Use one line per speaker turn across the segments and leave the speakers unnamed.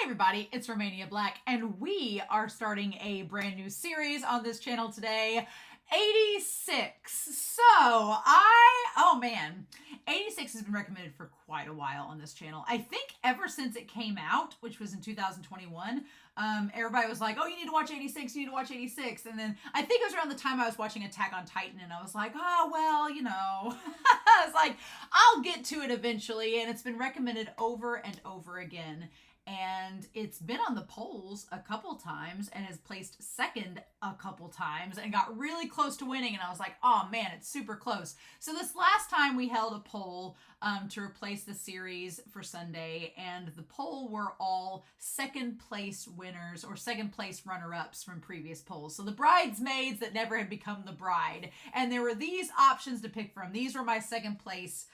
everybody, it's Romania Black, and we are starting a brand new series on this channel today, 86. Oh man, 86 has been recommended for quite a while on this channel. I think ever since it came out, which was in 2021, everybody was like, oh, you need to watch 86, you need to watch 86. And then I think it was around the time I was watching Attack on Titan, and I was like, oh, well, you know, I was like, I'll get to it eventually. And it's been recommended over and over again. And it's been on the polls a couple times and has placed second a couple times and got really close to winning. And I was like, oh man, it's super close. So this last time we held a poll to replace the series for Sunday, and the poll were all second place winners or second place runner-ups from previous polls. So the bridesmaids that never had become the bride. And there were these options to pick from. These were my second place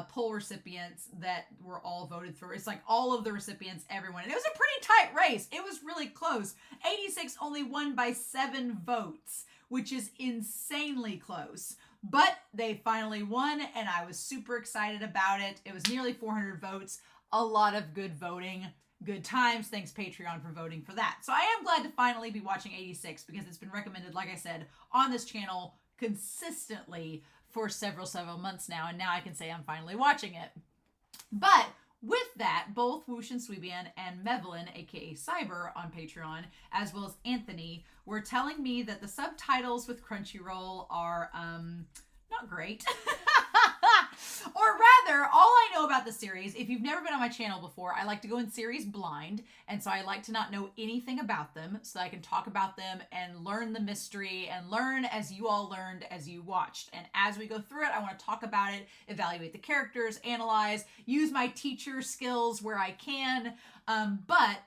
poll recipients that were all voted through. It's like all of the recipients, everyone. And it was a pretty tight race. It was really close. 86 only won by 7 votes, which is insanely close. But they finally won, and I was super excited about it. It was nearly 400 votes. A lot of good voting. Good times. Thanks, Patreon, for voting for that. So I am glad to finally be watching 86 because it's been recommended, like I said, on this channel consistently for several months now, and now I can say I'm finally watching it. But with that, both Whoosh and Sweebian and Mevlin, aka Cyber, on Patreon, as well as Anthony, were telling me that the subtitles with Crunchyroll are not great. Or rather, all I know about the series, if you've never been on my channel before, I like to go in series blind, and so I like to not know anything about them so that I can talk about them and learn the mystery and learn as you all learned as you watched. And as we go through it, I want to talk about it, evaluate the characters, analyze, use my teacher skills where I can, but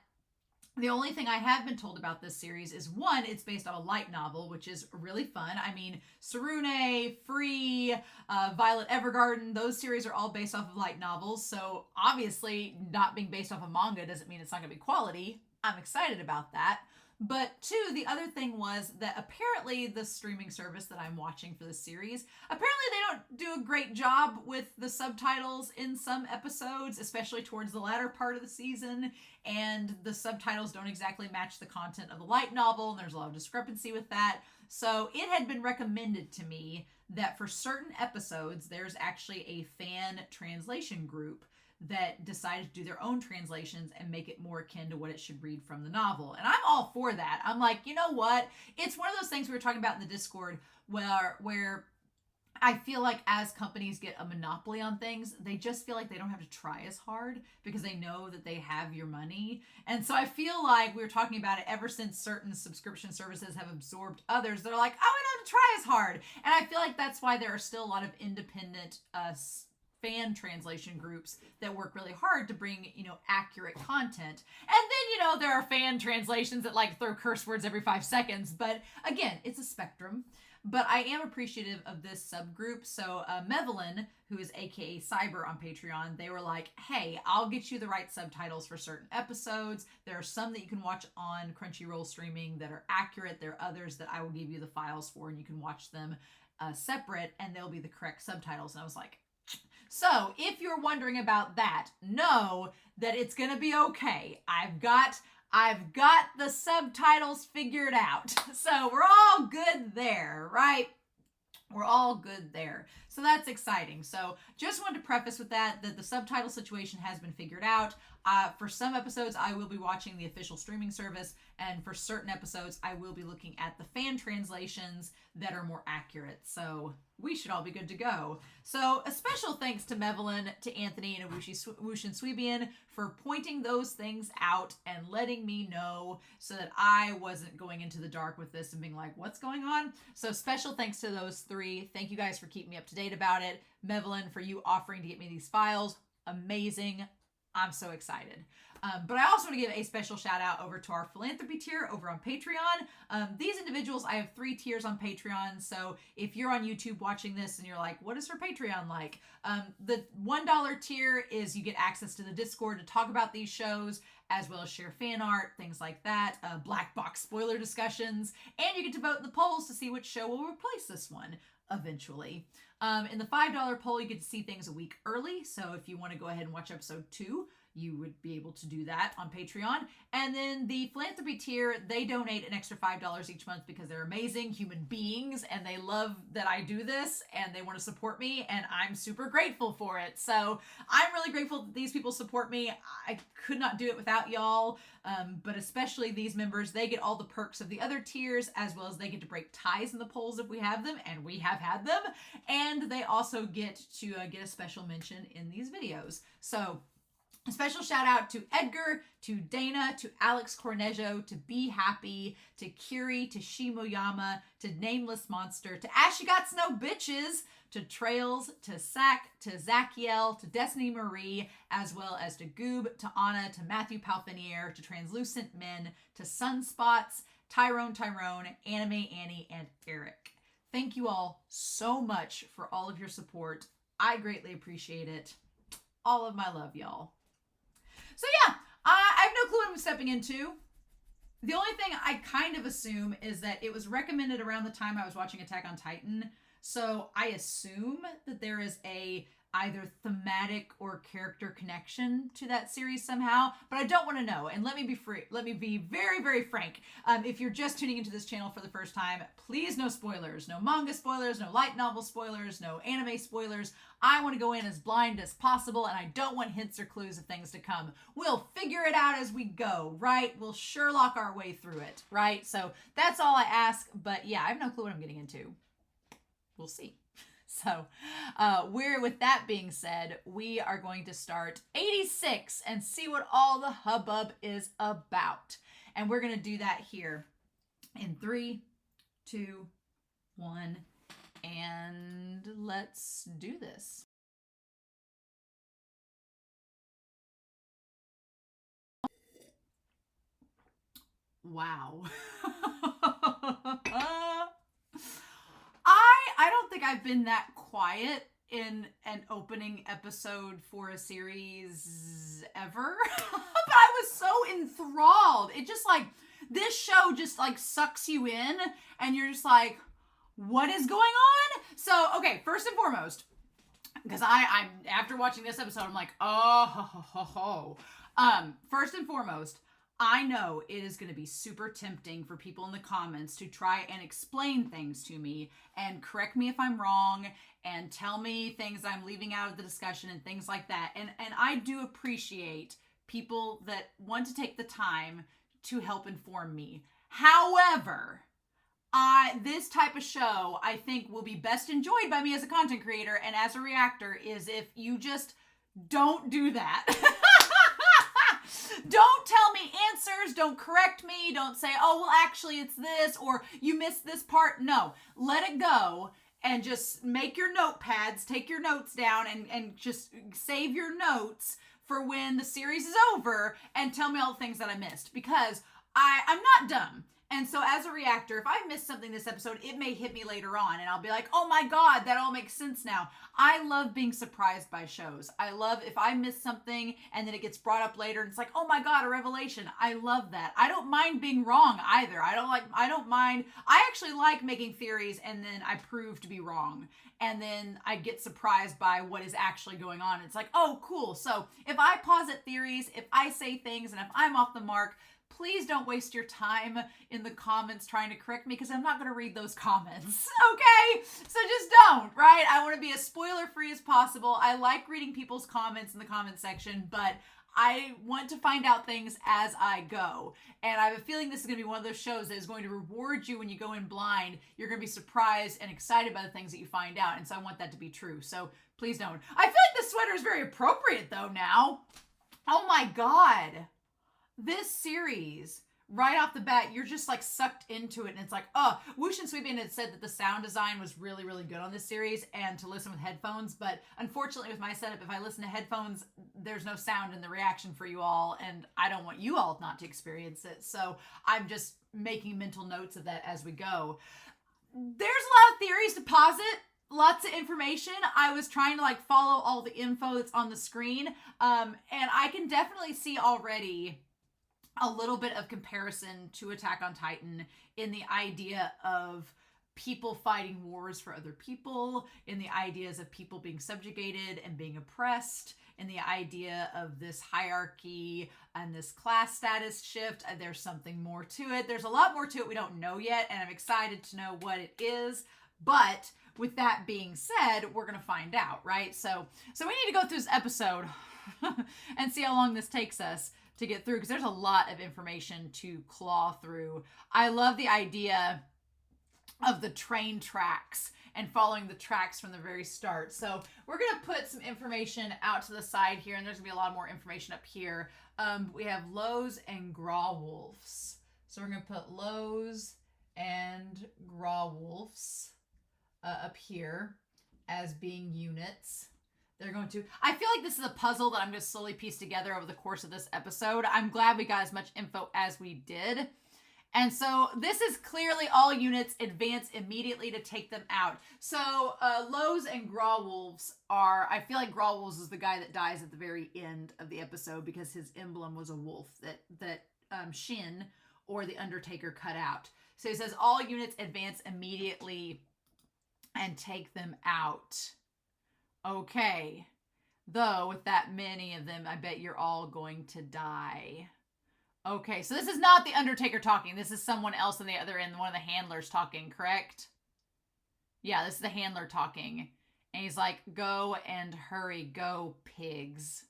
the only thing I have been told about this series is, one, it's based on a light novel, which is really fun. I mean, Sarune, Free, Violet Evergarden, those series are all based off of light novels. So obviously not being based off of manga doesn't mean it's not going to be quality. I'm excited about that. But two, the other thing was that apparently the streaming service that I'm watching for this series, apparently they don't do a great job with the subtitles in some episodes, especially towards the latter part of the season, and the subtitles don't exactly match the content of the light novel, and there's a lot of discrepancy with that. So it had been recommended to me that for certain episodes, there's actually a fan translation group that decided to do their own translations and make it more akin to what it should read from the novel. And I'm all for that. I'm like, you know what? It's one of those things we were talking about in the Discord where I feel like as companies get a monopoly on things, they just feel like they don't have to try as hard because they know that they have your money. And so I feel like we were talking about it ever since certain subscription services have absorbed others. They're like, oh, I don't have to try as hard. And I feel like that's why there are still a lot of independent fan translation groups that work really hard to bring, you know, accurate content. And then, you know, there are fan translations that like throw curse words every 5 seconds. But again, it's a spectrum. But I am appreciative of this subgroup. So Mevlin, who is aka Cyber on Patreon, they were like, hey, I'll get you the right subtitles for certain episodes. There are some that you can watch on Crunchyroll streaming that are accurate. There are others that I will give you the files for, and you can watch them separate, and they'll be the correct subtitles. And I was like, so if you're wondering about that, know that it's going to be okay. I've got the subtitles figured out. So we're all good there, right? We're all good there. So that's exciting. So just wanted to preface with that the subtitle situation has been figured out. For some episodes, I will be watching the official streaming service, and for certain episodes, I will be looking at the fan translations that are more accurate. So we should all be good to go. So a special thanks to Mevlin, to Anthony, and Whoosh and Sweebian for pointing those things out and letting me know so that I wasn't going into the dark with this and being like, what's going on? So special thanks to those 3. Thank you guys for keeping me up to date about it. Mevlin, for you offering to get me these files. Amazing. I'm so excited. But I also want to give a special shout out over to our philanthropy tier over on Patreon. These individuals, I have 3 tiers on Patreon. So if you're on YouTube watching this and you're like, what is her Patreon like? The $1 tier is you get access to the Discord to talk about these shows, as well as share fan art, things like that, black box spoiler discussions, and you get to vote in the polls to see which show will replace this one eventually. In the $5 poll, you get to see things a week early. So if you want to go ahead and watch episode 2, you would be able to do that on Patreon. And then the philanthropy tier, they donate an extra $5 each month because they're amazing human beings and they love that I do this and they want to support me, and I'm super grateful for it. So I'm really grateful that these people support me. I could not do it without y'all, but especially these members. They get all the perks of the other tiers, as well as they get to break ties in the polls if we have them, and we have had them. And they also get to get a special mention in these videos. So a special shout out to Edgar, to Dana, to Alex Cornejo, to Be Happy, to Kiri, to Shimoyama, to Nameless Monster, to Ashy Got Snow Bitches, to Trails, to Sack, to Zachiel, to Destiny Marie, as well as to Goob, to Anna, to Matthew Palfinier, to Translucent Men, to Sunspots, Tyrone, Anime Annie, and Eric. Thank you all so much for all of your support. I greatly appreciate it. All of my love, y'all. So yeah, I have no clue what I'm stepping into. The only thing I kind of assume is that it was recommended around the time I was watching Attack on Titan. So I assume that there is a either thematic or character connection to that series somehow, but I don't want to know. And let me be very, very frank. If you're just tuning into this channel for the first time, please no spoilers, no manga spoilers, no light novel spoilers, no anime spoilers. I want to go in as blind as possible, and I don't want hints or clues of things to come. We'll figure it out as we go, right? We'll Sherlock our way through it, right? So that's all I ask, but yeah, I have no clue what I'm getting into. We'll see. So with that being said, we are going to start 86 and see what all the hubbub is about. And we're going to do that here in 3, 2, 1, and let's do this. Wow. I don't think I've been that quiet in an opening episode for a series ever. But I was so enthralled. It just like, this show just like sucks you in and you're just like, what is going on? So, okay, first and foremost, because I'm after watching this episode, I'm like, first and foremost, I know it is going to be super tempting for people in the comments to try and explain things to me and correct me if I'm wrong and tell me things I'm leaving out of the discussion and things like that. And I do appreciate people that want to take the time to help inform me. However, this type of show, I think, will be best enjoyed by me as a content creator and as a reactor is if you just don't do that. Don't tell me answers. Don't correct me. Don't say, oh, well, actually, it's this, or you missed this part. No, let it go and just make your notepads, take your notes down, and just save your notes for when the series is over and tell me all the things that I missed, because I'm not dumb. And so as a reactor, if I missed something this episode, it may hit me later on and I'll be like, oh my God, that all makes sense now. I love being surprised by shows. I love if I miss something and then it gets brought up later and it's like, oh my God, a revelation. I love that. I don't mind being wrong either. I don't mind. I actually like making theories and then I prove to be wrong. And then I get surprised by what is actually going on. It's like, oh, cool. So if I posit theories, if I say things, and if I'm off the mark, please don't waste your time in the comments trying to correct me, because I'm not going to read those comments, okay? So just don't, right? I want to be as spoiler-free as possible. I like reading people's comments in the comment section, but I want to find out things as I go. And I have a feeling this is going to be one of those shows that is going to reward you when you go in blind. You're going to be surprised and excited by the things that you find out, and so I want that to be true. So please don't. I feel like this sweater is very appropriate, though, now. Oh, my God. This series, right off the bat, you're just like sucked into it. And it's like, oh, Whoosh and Sweetman had said that the sound design was really, really good on this series and to listen with headphones. But unfortunately with my setup, if I listen to headphones, there's no sound in the reaction for you all. And I don't want you all not to experience it. So I'm just making mental notes of that as we go. There's a lot of theories to posit. Lots of information. I was trying to like follow all the info that's on the screen. And I can definitely see already a little bit of comparison to Attack on Titan in the idea of people fighting wars for other people, in the ideas of people being subjugated and being oppressed, in the idea of this hierarchy and this class status shift. There's something more to it. There's a lot more to it we don't know yet, and I'm excited to know what it is. But with that being said, we're going to find out, right? So we need to go through this episode and see how long this takes us to get through, because there's a lot of information to claw through. I love the idea of the train tracks and following the tracks from the very start. So we're going to put some information out to the side here, and there's going to be a lot more information up here. We have Lows and Grawwolves. So we're going to put Lows and Grawwolves up here as being units. They're going to, I feel like this is a puzzle that I'm going to slowly piece together over the course of this episode. I'm glad we got as much info as we did. And so this is clearly all units advance immediately to take them out. So Lows and Grawwolves are, I feel like Grawwolves is the guy that dies at the very end of the episode because his emblem was a wolf that Shin or the Undertaker cut out. So he says all units advance immediately and take them out. Okay. Though with that many of them, I bet you're all going to die. Okay, so this is not the Undertaker talking. This is someone else on the other end, one of the handlers talking, correct? Yeah, this is the handler talking. And he's like, go and hurry, go pigs.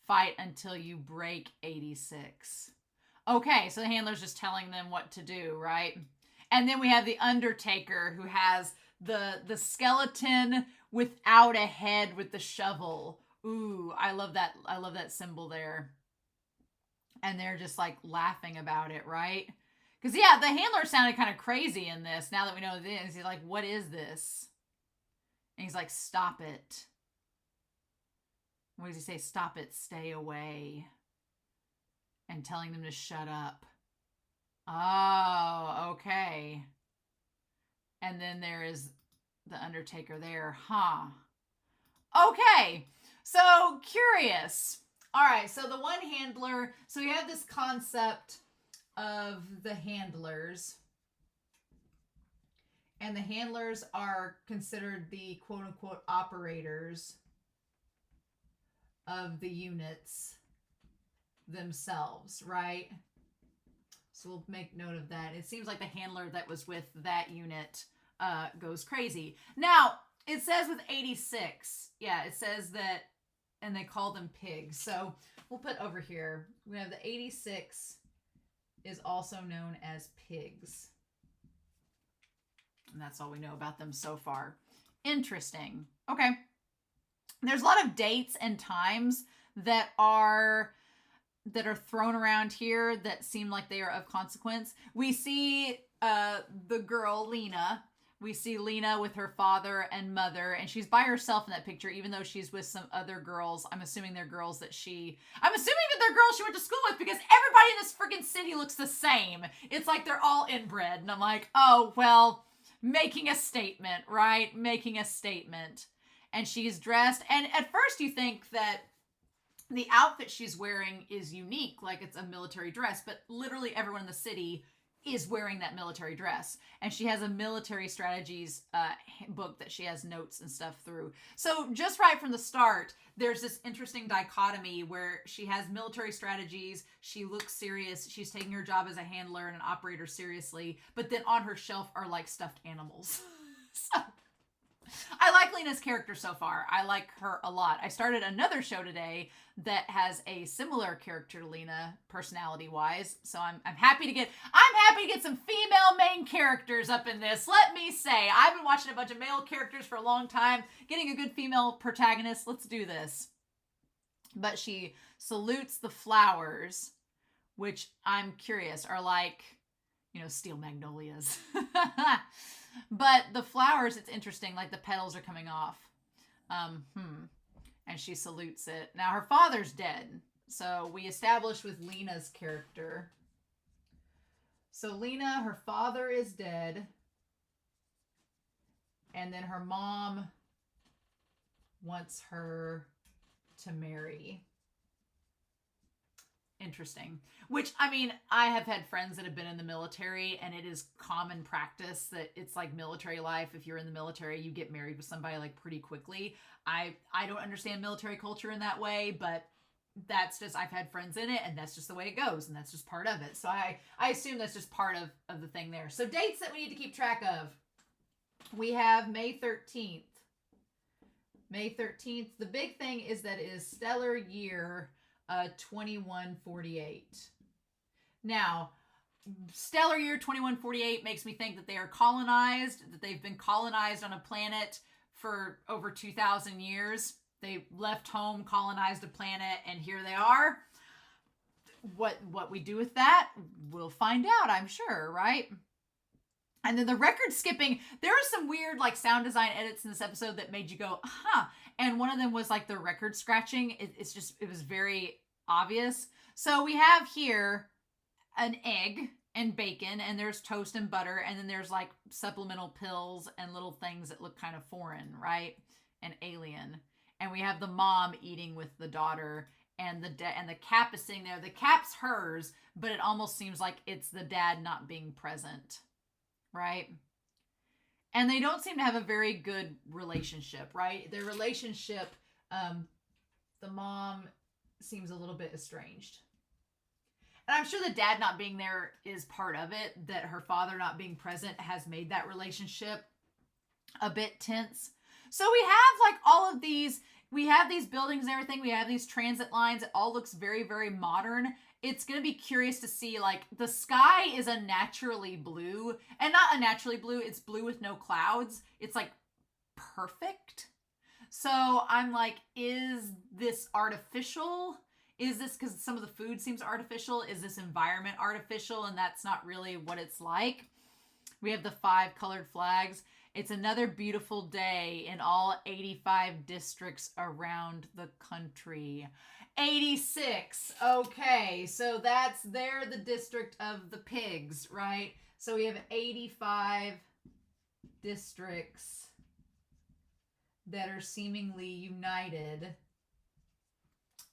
Fight until you break 86. Okay, so the handler's just telling them what to do, right? And then we have the Undertaker who has the skeleton without a head with the shovel. Ooh, I love that. I love that symbol there. And they're just like laughing about it, right? Because, yeah, the handler sounded kind of crazy in this. Now that we know what it is, he's like, what is this? And he's like, stop it. What does he say? Stop it, stay away. And telling them to shut up. Oh, okay. And then there is the Undertaker there, huh? Okay, so curious. All right, so the one handler, so we have this concept of the handlers. And the handlers are considered the quote-unquote operators of the units themselves, right? So we'll make note of that. It seems like the handler that was with that unit goes crazy. Now, it says with 86, yeah, it says that, and they call them pigs. So we'll put over here, we have the 86 is also known as pigs. And that's all we know about them so far. Interesting. Okay. There's a lot of dates and times that are thrown around here that seem like they are of consequence. We see the girl, Lena. We see Lena with her father and mother, and she's by herself in that picture, even though she's with some other girls. I'm assuming they're girls that she went to school with, because everybody in this freaking city looks the same. It's like they're all inbred. And I'm like, oh, well, making a statement, right? Making a statement. And she's dressed, and at first you think that the outfit she's wearing is unique, like it's a military dress, but literally everyone in the city is wearing that military dress. And she has a military strategies book that she has notes and stuff through. So just right from the start, there's this interesting dichotomy where she has military strategies, she looks serious, she's taking her job as a handler and an operator seriously, but then on her shelf are like stuffed animals. So I like Lena's character so far. I like her a lot. I started another show today that has a similar character to Lena, personality-wise. So I'm happy to get some female main characters up in this. Let me say, I've been watching a bunch of male characters for a long time. Getting a good female protagonist. Let's do this. But she salutes the flowers, which I'm curious are like, steel magnolias. But the flowers, it's interesting, like the petals are coming off. And she salutes it. Now, her father's dead. So we established with Lena's character. So Lena, her father is dead. And then her mom wants her to marry. Interesting. Which, I mean, I have had friends that have been in the military, and it is common practice that it's like military life. If you're in the military, you get married with somebody like pretty quickly. I don't understand military culture in that way, but that's just, I've had friends in it, and that's just the way it goes, and that's just part of it. So I assume that's just part of the thing there. So dates that we need to keep track of. We have May 13th. May 13th. The big thing is that it is stellar year 2148. Now, stellar year 2148 makes me think that they are colonized, that they've been colonized on a planet for over 2,000 years. They left home, colonized a planet, and here they are. What we do with that, we'll find out, I'm sure, right? And then the record skipping, there are some weird like sound design edits in this episode that made you go, huh. And one of them was like the record scratching. It was very obvious. So we have here an egg and bacon, and there's toast and butter, and then there's like supplemental pills and little things that look kind of foreign, right? And alien. And we have the mom eating with the daughter, and the cap is sitting there. The cap's hers, but it almost seems like it's the dad not being present. Right? And they don't seem to have a very good relationship, right? Their relationship, the mom seems a little bit estranged. And I'm sure the dad not being there is part of it, that her father not being present has made that relationship a bit tense. So we have like all of these, we have these buildings and everything, we have these transit lines, it all looks very, very modern. It's going to be curious to see, like, the sky is unnaturally blue, and not unnaturally blue, it's blue with no clouds. It's, like, perfect. So I'm like, is this artificial? Is this because some of the food seems artificial? Is this environment artificial, and that's not really what it's like? We have the 5 colored flags. It's another beautiful day in all 85 districts around the country. 86. Okay, so that's the district of the pigs, right? So we have 85 districts that are seemingly united.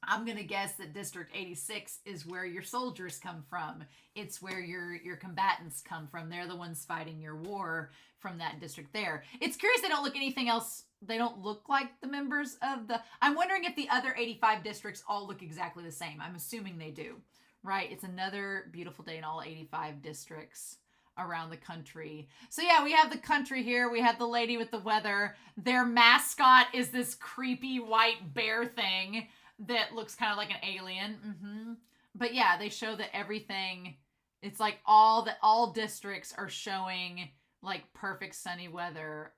I'm going to guess that District 86 is where your soldiers come from. It's where your combatants come from. They're the ones fighting your war from that district there. It's curious they don't look anything else. They don't look like the members of the... I'm wondering if the other 85 districts all look exactly the same. I'm assuming they do, right? It's another beautiful day in all 85 districts around the country. So yeah, we have the country here. We have the lady with the weather. Their mascot is this creepy white bear thing that looks kind of like an alien. But yeah, they show that everything, it's like all districts are showing like perfect sunny weather.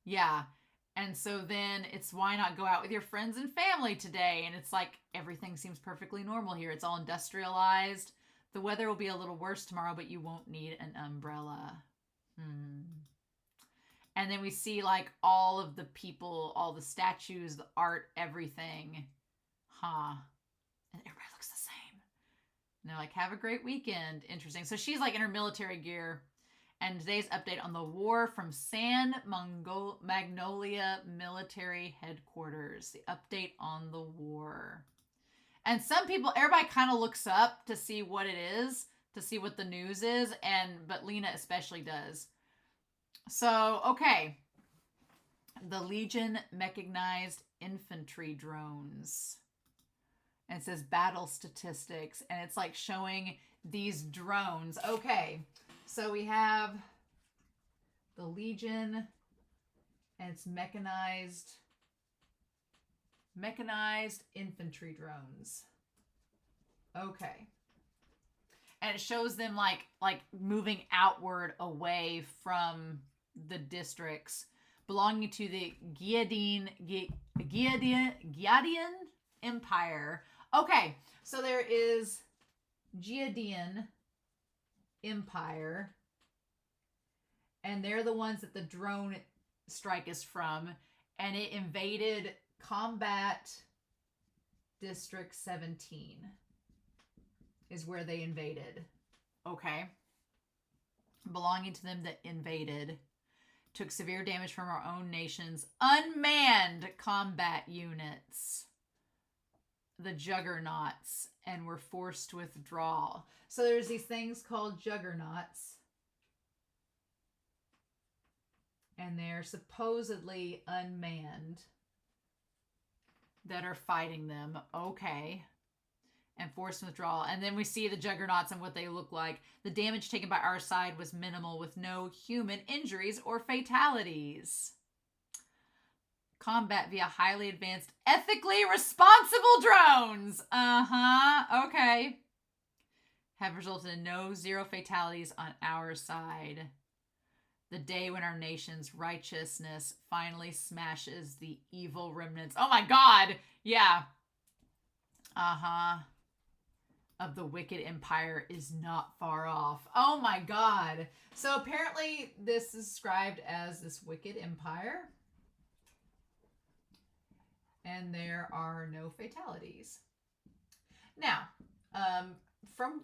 Yeah. And so then it's, why not go out with your friends and family today? And it's like everything seems perfectly normal here. It's all industrialized. The weather will be a little worse tomorrow, but you won't need an umbrella. And then we see like all of the people, all the statues, the art, everything. And everybody looks the same. And they're like, have a great weekend. Interesting. So she's like in her military gear. And today's update on the war from San Magnolia Military Headquarters. The update on the war. And some people, everybody kind of looks up to see what it is, to see what the news is. But Lena especially does. So, okay. The Legion mechanized infantry drones. And it says battle statistics. And it's like showing these drones. Okay. So we have the Legion. And it's mechanized infantry drones. Okay. And it shows them like moving outward away from the districts belonging to the Giadian Empire. Okay, so there is Giadian Empire, and they're the ones that the drone strike is from, and it invaded Combat District 17 is where they invaded. Okay. Belonging to them that invaded. Took severe damage from our own nation's unmanned combat units. the juggernauts and were forced to withdraw. So there's these things called juggernauts. And they're supposedly unmanned that are fighting them. Okay. And forced withdrawal. And then we see the juggernauts and what they look like. The damage taken by our side was minimal with no human injuries or fatalities. Combat via highly advanced, ethically responsible drones. Okay. Have resulted in no zero fatalities on our side. The day when our nation's righteousness finally smashes the evil remnants. Oh my God. Yeah. Of the wicked empire is not far off. Oh my God. So apparently this is described as this wicked empire. And there are no fatalities. Now, from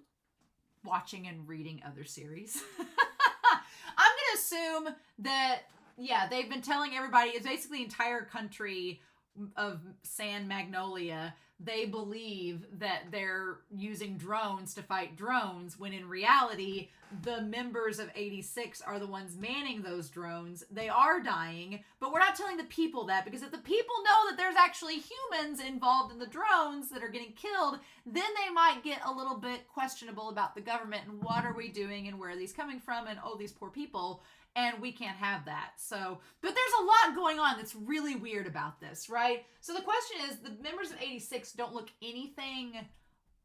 watching and reading other series, I'm going to assume that, yeah, they've been telling everybody, it's basically the entire country of San Magnolia, they believe that they're using drones to fight drones, when in reality, the members of 86 are the ones manning those drones. They are dying, but we're not telling the people that, because if the people know that there's actually humans involved in the drones that are getting killed, then they might get a little bit questionable about the government and what are we doing and where are these coming from and oh, these poor people. And we can't have that. So, but there's a lot going on that's really weird about this, right? So the question is, the members of 86 don't look anything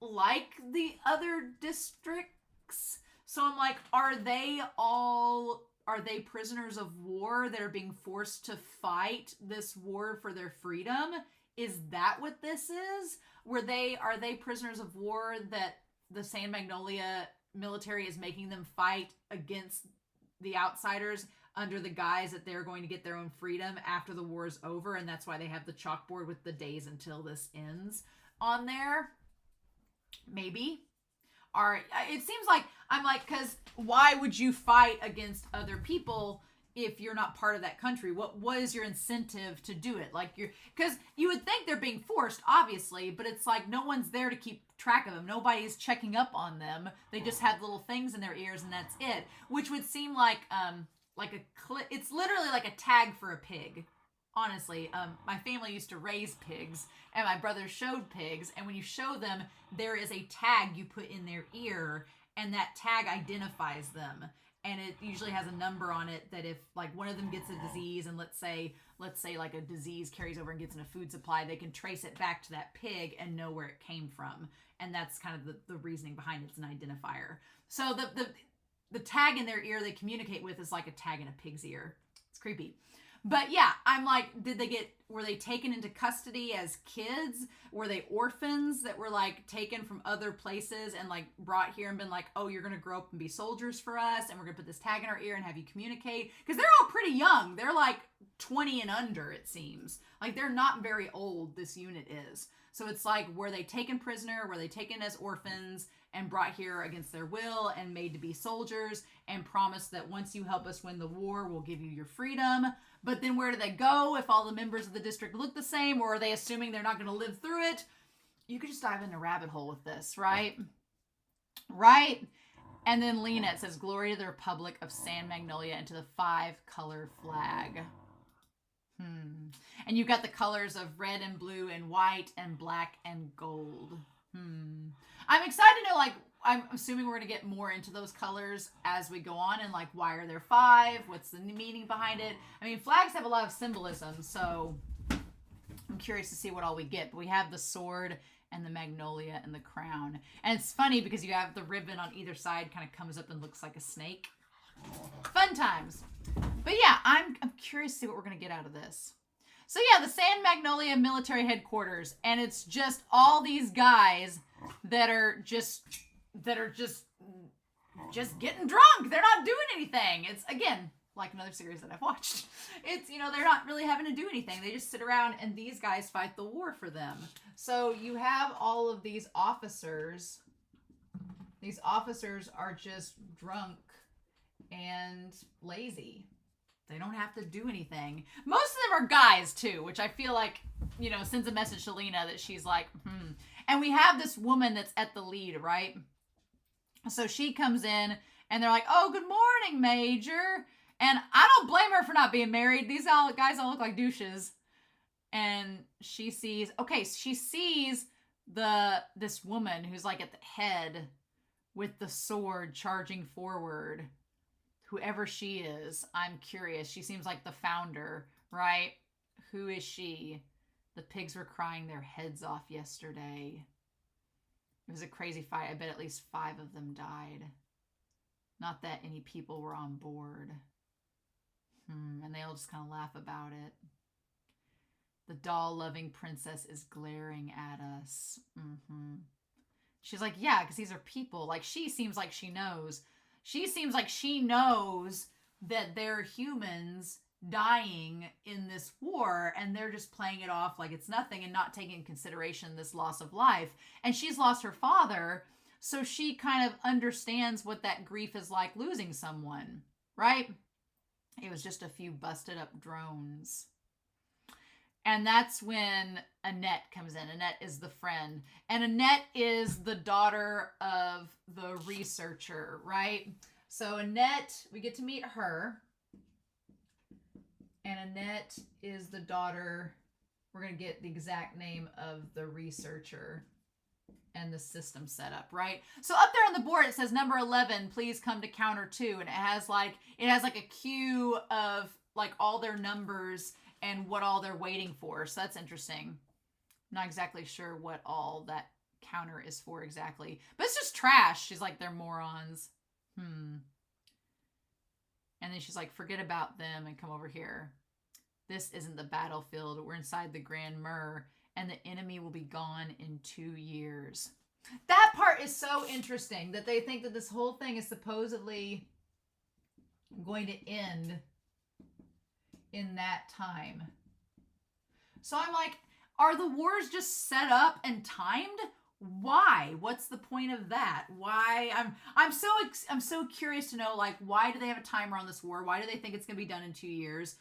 like the other districts. So I'm like, are they prisoners of war that are being forced to fight this war for their freedom? Is that what this is? Are they prisoners of war that the San Magnolia military is making them fight against the outsiders under the guise that they're going to get their own freedom after the war is over, and that's why they have the chalkboard with the days until this ends on there? Maybe. It seems like, I'm like, because why would you fight against other people if you're not part of that country? What is your incentive to do it? Like, because you would think they're being forced, obviously, but it's like no one's there to keep track of them. Nobody's checking up on them. They just have little things in their ears and that's it, which would seem like it's literally like a tag for a pig. Honestly, my family used to raise pigs, and my brother showed pigs, and when you show them, there is a tag you put in their ear, and that tag identifies them. And it usually has a number on it that if like one of them gets a disease, and let's say like a disease carries over and gets in a food supply, they can trace it back to that pig and know where it came from. And that's kind of the reasoning behind it. It's an identifier. So the tag in their ear they communicate with is like a tag in a pig's ear. It's creepy. But yeah, I'm like, were they taken into custody as kids? Were they orphans that were like taken from other places and like brought here and been like, oh, you're going to grow up and be soldiers for us, and we're going to put this tag in our ear and have you communicate? Because they're all pretty young. They're like 20 and under, it seems. Like, they're not very old, this unit is. So it's like, were they taken prisoner? Were they taken as orphans and brought here against their will and made to be soldiers and promised that once you help us win the war, we'll give you your freedom? But then where do they go if all the members of the district look the same, or are they assuming they're not going to live through it? You could just dive in a rabbit hole with this, right? Right? And then Lena, it says, glory to the Republic of San Magnolia and to the 5-color flag. And you've got the colors of red and blue and white and black and gold. I'm excited to know, like, I'm assuming we're going to get more into those colors as we go on, and like, why are there 5? What's the meaning behind it? I mean, flags have a lot of symbolism, so I'm curious to see what all we get. But we have the sword and the magnolia and the crown. And it's funny because you have the ribbon on either side kind of comes up and looks like a snake. Fun times. But yeah, I'm curious to see what we're going to get out of this. So yeah, the San Magnolia military headquarters, and it's just all these guys that are just getting drunk. They're not doing anything. It's, again, like another series that I've watched. It's, they're not really having to do anything. They just sit around and these guys fight the war for them. So you have all of these officers. These officers are just drunk and lazy. They don't have to do anything. Most of them are guys too, which I feel like, you know, sends a message to Lena that she's like, And we have this woman that's at the lead, right? So she comes in and they're like, oh, good morning, Major. And I don't blame her for not being married. These guys all look like douches. And she sees this woman who's like at the head with the sword charging forward. Whoever she is, I'm curious. She seems like the founder, right? Who is she? The pigs were crying their heads off yesterday. It was a crazy fight. I bet at least 5 of them died. Not that any people were on board. And they all just kind of laugh about it. The doll-loving princess is glaring at us. She's like, yeah, because these are people. Like, she seems like she knows. She seems like she knows that they're humans dying in this war, and they're just playing it off like it's nothing and not taking into consideration this loss of life. And she's lost her father, so she kind of understands what that grief is like losing someone, right? It was just a few busted up drones. And that's when Annette comes in. Annette is the friend. And Annette is the daughter of the researcher, right? So Annette, we get to meet her. And Annette is the daughter. We're going to get the exact name of the researcher and the system setup, right? So up there on the board, it says number 11, please come to counter 2. And it has like a queue of like all their numbers and what all they're waiting for. So that's interesting. Not exactly sure what all that counter is for exactly. But it's just trash. She's like, they're morons. And then she's like, forget about them and come over here. This isn't the battlefield. We're inside the Grand Mur, and the enemy will be gone in 2 years. That part is so interesting, that they think that this whole thing is supposedly going to end in that time. So I'm like, are the wars just set up and timed? Why? What's the point of that? Why? I'm so curious to know, like, why do they have a timer on this war? Why do they think it's going to be done in 2 years?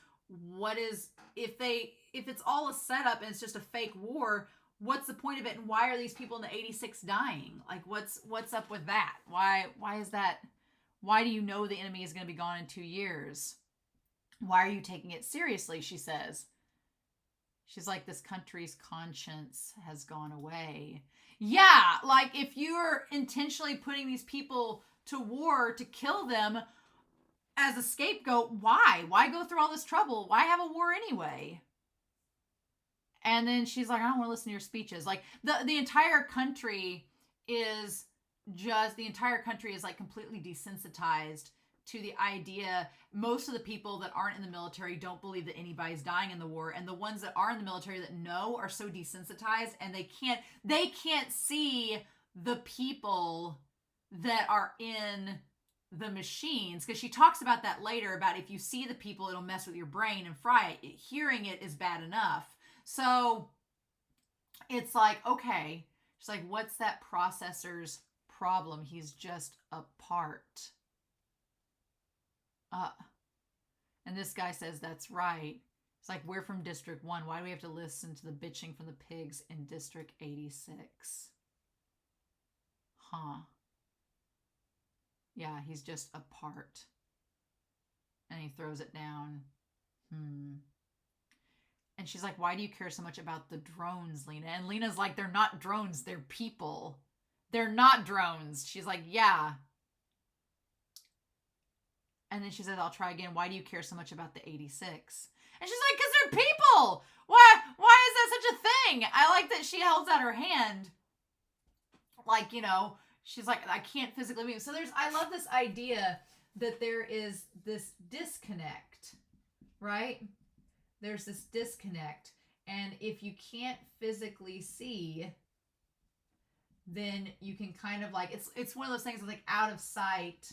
What is, if it's all a setup and it's just a fake war, what's the point of it? And why are these people in the 86 dying? Like, what's up with that? Why is that? Why do you know the enemy is going to be gone in 2 years? Why are you taking it seriously? She says. She's like, this country's conscience has gone away. Yeah, like if you're intentionally putting these people to war to kill them as a scapegoat, why? Why go through all this trouble? Why have a war anyway? And then she's like, I don't want to listen to your speeches. Like the entire country is like completely desensitized to the idea. Most of the people that aren't in the military don't believe that anybody's dying in the war, and the ones that are in the military that know are so desensitized, and they can't see the people that are in the machines, because she talks about that later, about if you see the people, it'll mess with your brain and fry it. Hearing it is bad enough. So it's like, okay, she's like, what's that processor's problem? He's just a part. And this guy says, that's right. It's like, we're from District 1. Why do we have to listen to the bitching from the pigs in District 86? Huh. Yeah, he's just a part. And he throws it down. And she's like, why do you care so much about the drones, Lena? And Lena's like, they're not drones, they're people. They're not drones. She's like, yeah. And then she says, I'll try again. Why do you care so much about the 86? And she's like, because they're people. Why is that such a thing? I like that she holds out her hand. Like, you know, she's like, I can't physically move. So I love this idea that there is this disconnect, right? There's this disconnect. And if you can't physically see, then you can kind of like, it's one of those things that's like out of sight,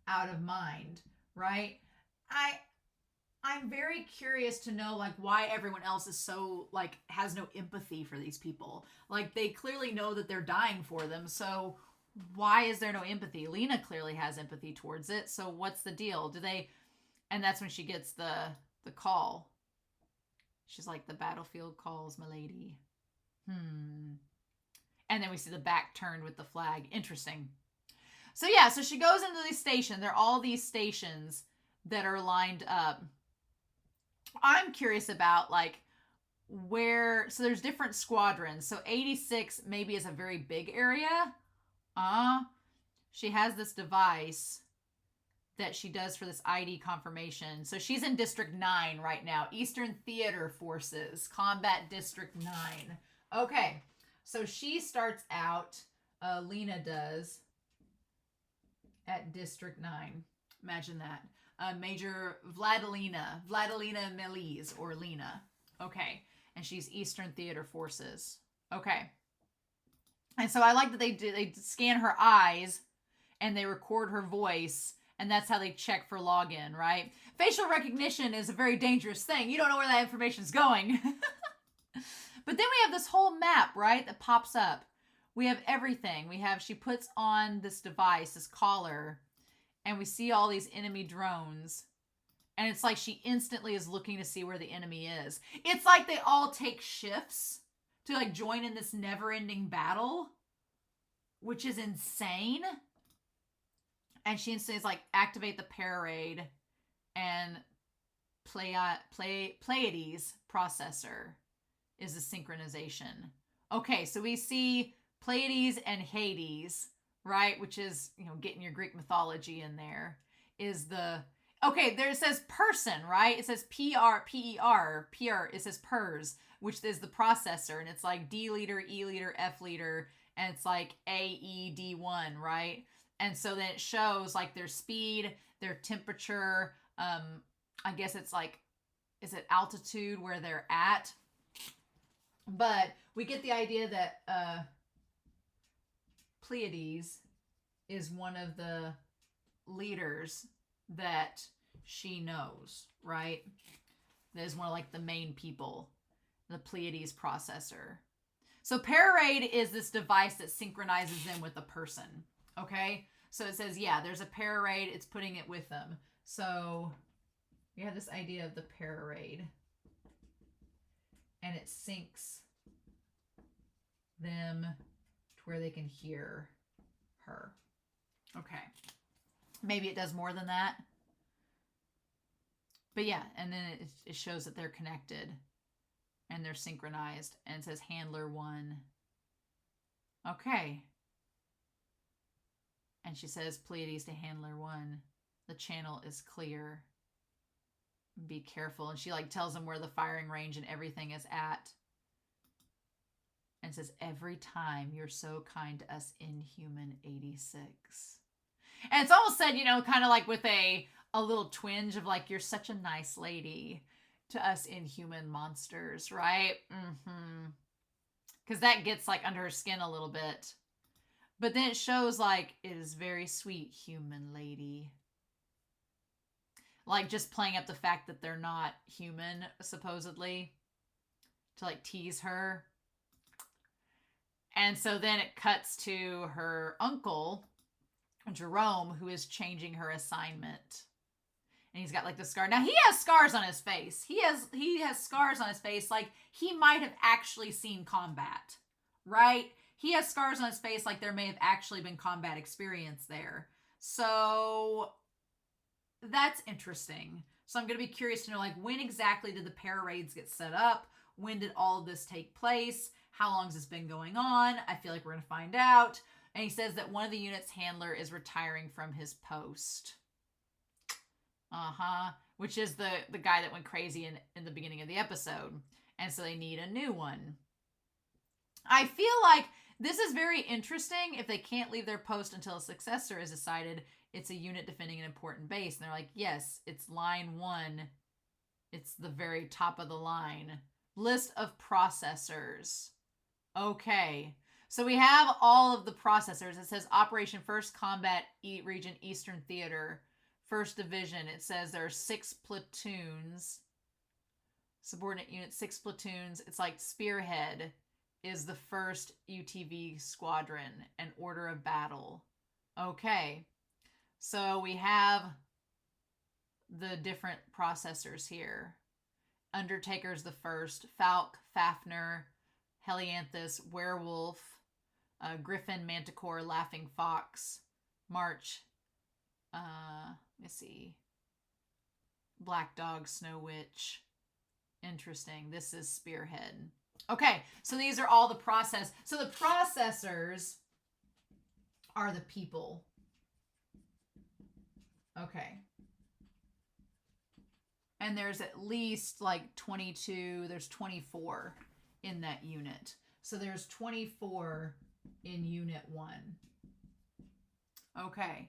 out of mind, right? I'm very curious to know, like, why everyone else is so, like, has no empathy for these people. Like, they clearly know that they're dying for them, so why is there no empathy? Lena clearly has empathy towards it, so what's the deal? And that's when she gets the call. She's like, the battlefield calls, milady. And then we see the back turned with the flag. Interesting. So yeah, so she goes into these stations. There are all these stations that are lined up. I'm curious about like where, so there's different squadrons. So 86 maybe is a very big area. She has this device that she does for this ID confirmation. So she's in District 9 right now. Eastern Theater Forces, Combat District 9. Okay, so she starts out, Lena does, at District 9. Imagine that. Major Vladilena Melise, or Lena. Okay, and she's Eastern Theater Forces. Okay. And so I like that they scan her eyes and they record her voice, and that's how they check for login, right? Facial recognition is a very dangerous thing. You don't know where that information is going. But then we have this whole map, right, that pops up. We have everything. She puts on this device, this collar, and we see all these enemy drones. And it's like she instantly is looking to see where the enemy is. It's like they all take shifts to like join in this never-ending battle, which is insane. And she instantly is like, activate the parade and Pleiades processor is the synchronization. Okay, so we see Pleiades and Hades, right? Which is, getting your Greek mythology in there. Is the... Okay, there it says person, right? It says P-R, it says PERS, which is the processor. And it's like D liter, E liter, F liter, and it's like AED1, right? And so then it shows like their speed, their temperature. I guess it's like, is it altitude where they're at? But we get the idea that Pleiades is one of the leaders that she knows, right? That is one of like the main people, the Pleiades processor. So Parade is this device that synchronizes them with a person. Okay, so it says, yeah, there's a Parade. It's putting it with them. So we have this idea of the Parade, and it syncs them to where they can hear her. Okay. Maybe it does more than that. But yeah, and then it shows that they're connected and they're synchronized, and it says handler 1. Okay. And she says, Pleiades to handler 1. The channel is clear. Be careful. And she like tells them where the firing range and everything is at. And says, every time you're so kind to us, Inhuman 86. And it's almost said, kind of like with a little twinge of like, you're such a nice lady to us Inhuman monsters, right? Because that gets like under her skin a little bit. But then it shows like, it is very sweet, human lady. Like just playing up the fact that they're not human, supposedly. To like tease her. And so then it cuts to her uncle, Jerome, who is changing her assignment. And he's got like the scar. Now he has scars on his face. He has scars on his face like he might have actually seen combat, right? He has scars on his face like there may have actually been combat experience there. So that's interesting. So I'm going to be curious to know like when exactly did the parades get set up? When did all of this take place? How long has this been going on? I feel like we're going to find out. And he says that one of the unit's handler is retiring from his post. Which is the guy that went crazy in the beginning of the episode. And so they need a new one. I feel like this is very interesting. If they can't leave their post until a successor is decided, it's a unit defending an important base. And they're like, yes, it's line 1. It's the very top of the line. List of processors. Okay. So we have all of the processors. It says Operation 1st Combat Region Eastern Theater, 1st Division. It says there are 6 platoons. Subordinate unit, 6 platoons. It's like Spearhead is the 1st UTV squadron and order of battle. Okay. So we have the different processors here. Undertaker's the first. Falk, Fafnir, Helianthus, Werewolf, Griffin, Manticore, Laughing Fox, March, let's see, Black Dog, Snow Witch. Interesting. This is Spearhead. Okay, so these are all the process. So the processors are the people. Okay. And there's at least like 22, there's 24 in that unit. So there's 24 in Unit 1. Okay.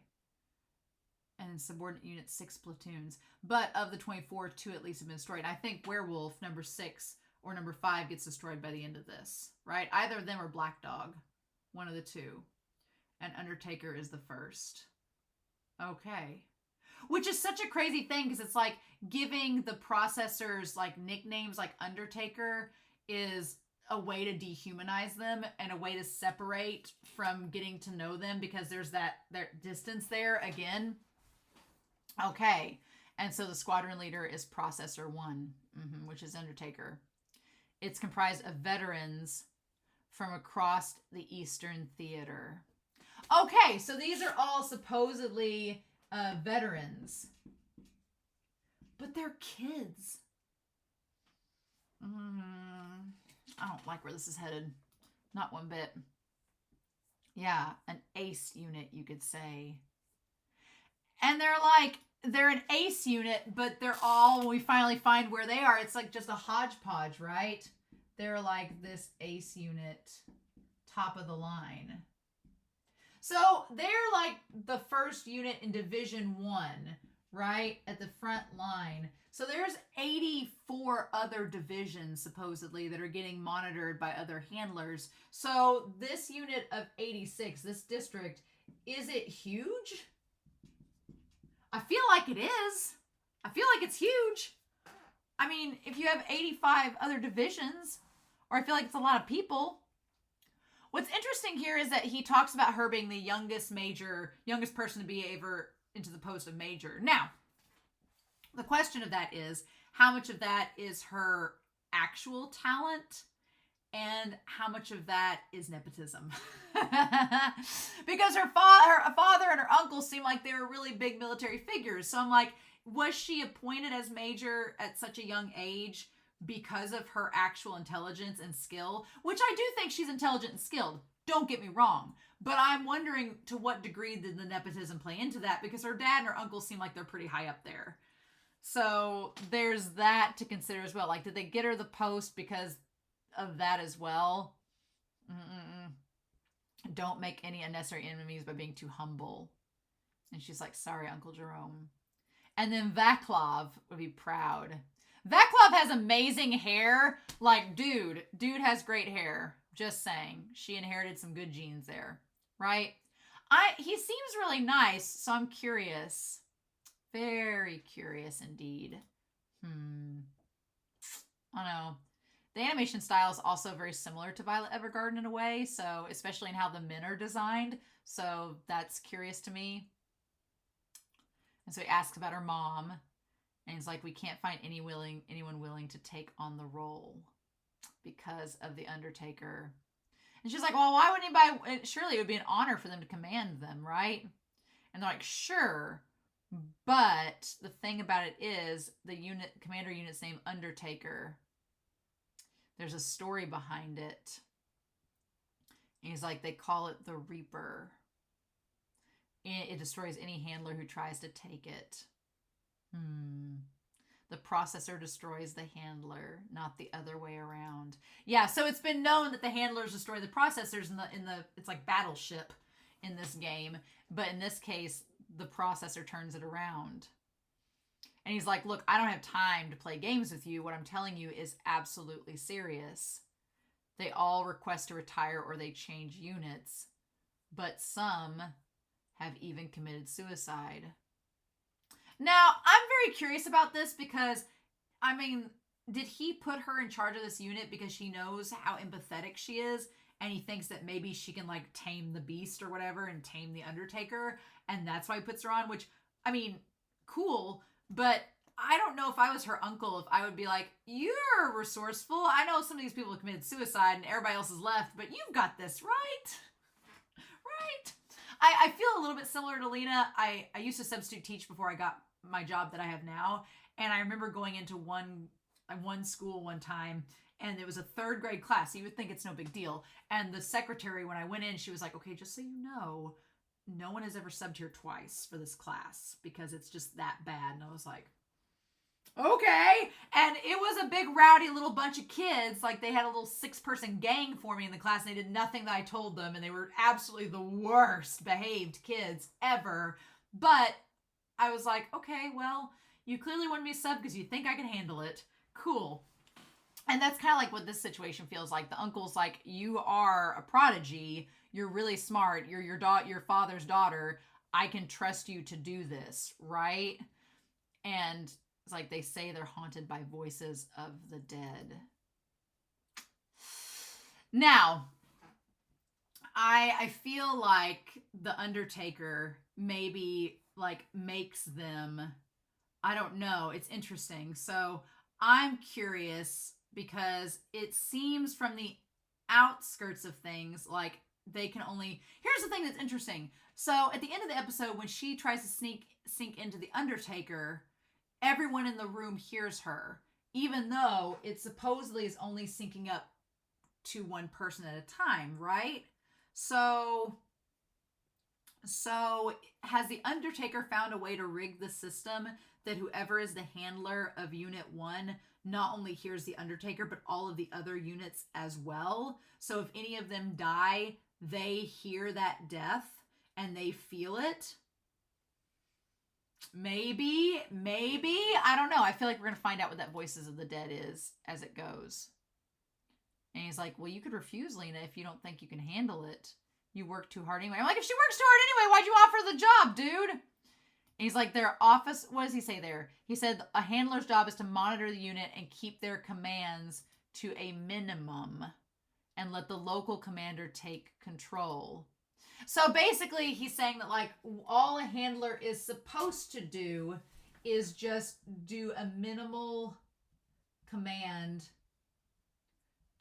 And subordinate units, 6 platoons. But of the 24, 2 at least have been destroyed. I think Werewolf, number 6 or number 5, gets destroyed by the end of this, right? Either of them or Black Dog. One of the two. And Undertaker is the first. Okay. Which is such a crazy thing, because it's like giving the processors like nicknames like Undertaker is a way to dehumanize them and a way to separate from getting to know them, because there's that distance there again. Okay. And so the squadron leader is Processor 1, which is Undertaker. It's comprised of veterans from across the Eastern Theater. Okay, so these are all supposedly veterans. But they're kids. I don't like where this is headed. Not one bit. Yeah, an ace unit, you could say. And they're an ace unit, but they're all, when we finally find where they are, it's like just a hodgepodge, right? They're like this ace unit, top of the line. So they're like the first unit in Division 1, right? At the front line. So there's 84 other divisions, supposedly, that are getting monitored by other handlers. So this unit of 86, this district, is it huge? I feel like it is. I feel like it's huge. I mean, if you have 85 other divisions, or I feel like it's a lot of people. What's interesting here is that he talks about her being the youngest person to be ever into the post of major. Now, the question of that is, how much of that is her actual talent and how much of that is nepotism? Because her father and her uncle seem like they were really big military figures. So I'm like, was she appointed as major at such a young age because of her actual intelligence and skill? Which I do think she's intelligent and skilled. Don't get me wrong. But I'm wondering to what degree did the nepotism play into that, because her dad and her uncle seem like they're pretty high up there. So there's that to consider as well. Like, did they get her the post because of that as well? Don't make any unnecessary enemies by being too humble. And she's like, sorry, Uncle Jerome. And then Vaclav would be proud. Vaclav has amazing hair. Like, dude has great hair. Just saying. She inherited some good genes there. Right? He seems really nice, so I'm curious. Very curious indeed. I don't know. The animation style is also very similar to Violet Evergarden in a way, so especially in how the men are designed. So that's curious to me. And so he asks about her mom, and he's like, we can't find anyone willing to take on the role because of the Undertaker. And she's like, well, why would anybody? Surely it would be an honor for them to command them, right? And they're like, sure. But the thing about it is the commander unit's name Undertaker. There's a story behind it. And he's like, they call it the Reaper. It destroys any handler who tries to take it. The processor destroys the handler, not the other way around. Yeah, so it's been known that the handlers destroy the processors in the it's like Battleship in this game, but in this case, the processor turns it around. And he's like, look, I don't have time to play games with you. What I'm telling you is absolutely serious. They all request to retire or they change units, but some have even committed suicide. Now, I'm very curious about this because, I mean, did he put her in charge of this unit because she knows how empathetic she is and he thinks that maybe she can, like, tame the beast or whatever and tame the Undertaker, and that's why he puts her on, which, I mean, cool, But I don't know if I was her uncle, if I would be like, you're resourceful. I know some of these people have committed suicide and everybody else is left, but you've got this, right? Right? I feel a little bit similar to Lena. I used to substitute teach before I got my job that I have now. And I remember going into one school one time, and it was a 3rd grade class. So you would think it's no big deal. And the secretary, when I went in, she was like, okay, just so you know, no one has ever subbed here twice for this class because it's just that bad. And I was like, okay. And it was a big rowdy little bunch of kids. Like they had a little 6-person gang for me in the class, and they did nothing that I told them, and they were absolutely the worst behaved kids ever. But I was like, okay, well, you clearly wanted me to sub because you think I can handle it. Cool. And that's kind of like what this situation feels like. The uncle's like, you are a prodigy. You're really smart. You're your father's daughter. I can trust you to do this, right? And it's like they say they're haunted by voices of the dead. Now, I feel like the Undertaker maybe like makes them, I don't know, it's interesting. So I'm curious because it seems from the outskirts of things like they can only, here's the thing that's interesting. So at the end of the episode, when she tries to sink into the Undertaker, everyone in the room hears her, even though it supposedly is only syncing up to one person at a time, right? So has the Undertaker found a way to rig the system that whoever is the handler of Unit 1 not only hears the Undertaker, but all of the other units as well? So if any of them die, they hear that death and they feel it? Maybe. I don't know. I feel like we're going to find out what that Voices of the Dead is as it goes. And he's like, well, you could refuse, Lena, if you don't think you can handle it. You work too hard anyway. I'm like, if she works too hard anyway, why'd you offer the job, dude? And he's like, their office, what does he say there? He said a handler's job is to monitor the unit and keep their commands to a minimum and let the local commander take control. So basically, he's saying that like all a handler is supposed to do is just do a minimal command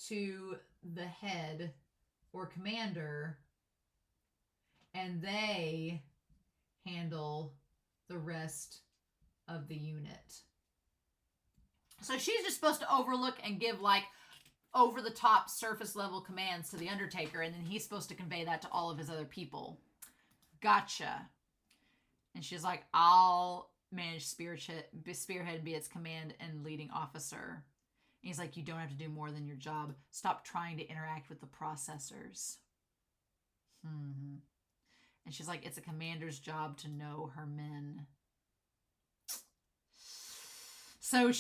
to the head or commander, and they handle the rest of the unit. So she's just supposed to overlook and give like over the top surface level commands to the Undertaker, and then he's supposed to convey that to all of his other people. Gotcha. And she's like, I'll manage Spearhead, be its command and leading officer. And he's like, you don't have to do more than your job. Stop trying to interact with the processors. And she's like, it's a commander's job to know her men. So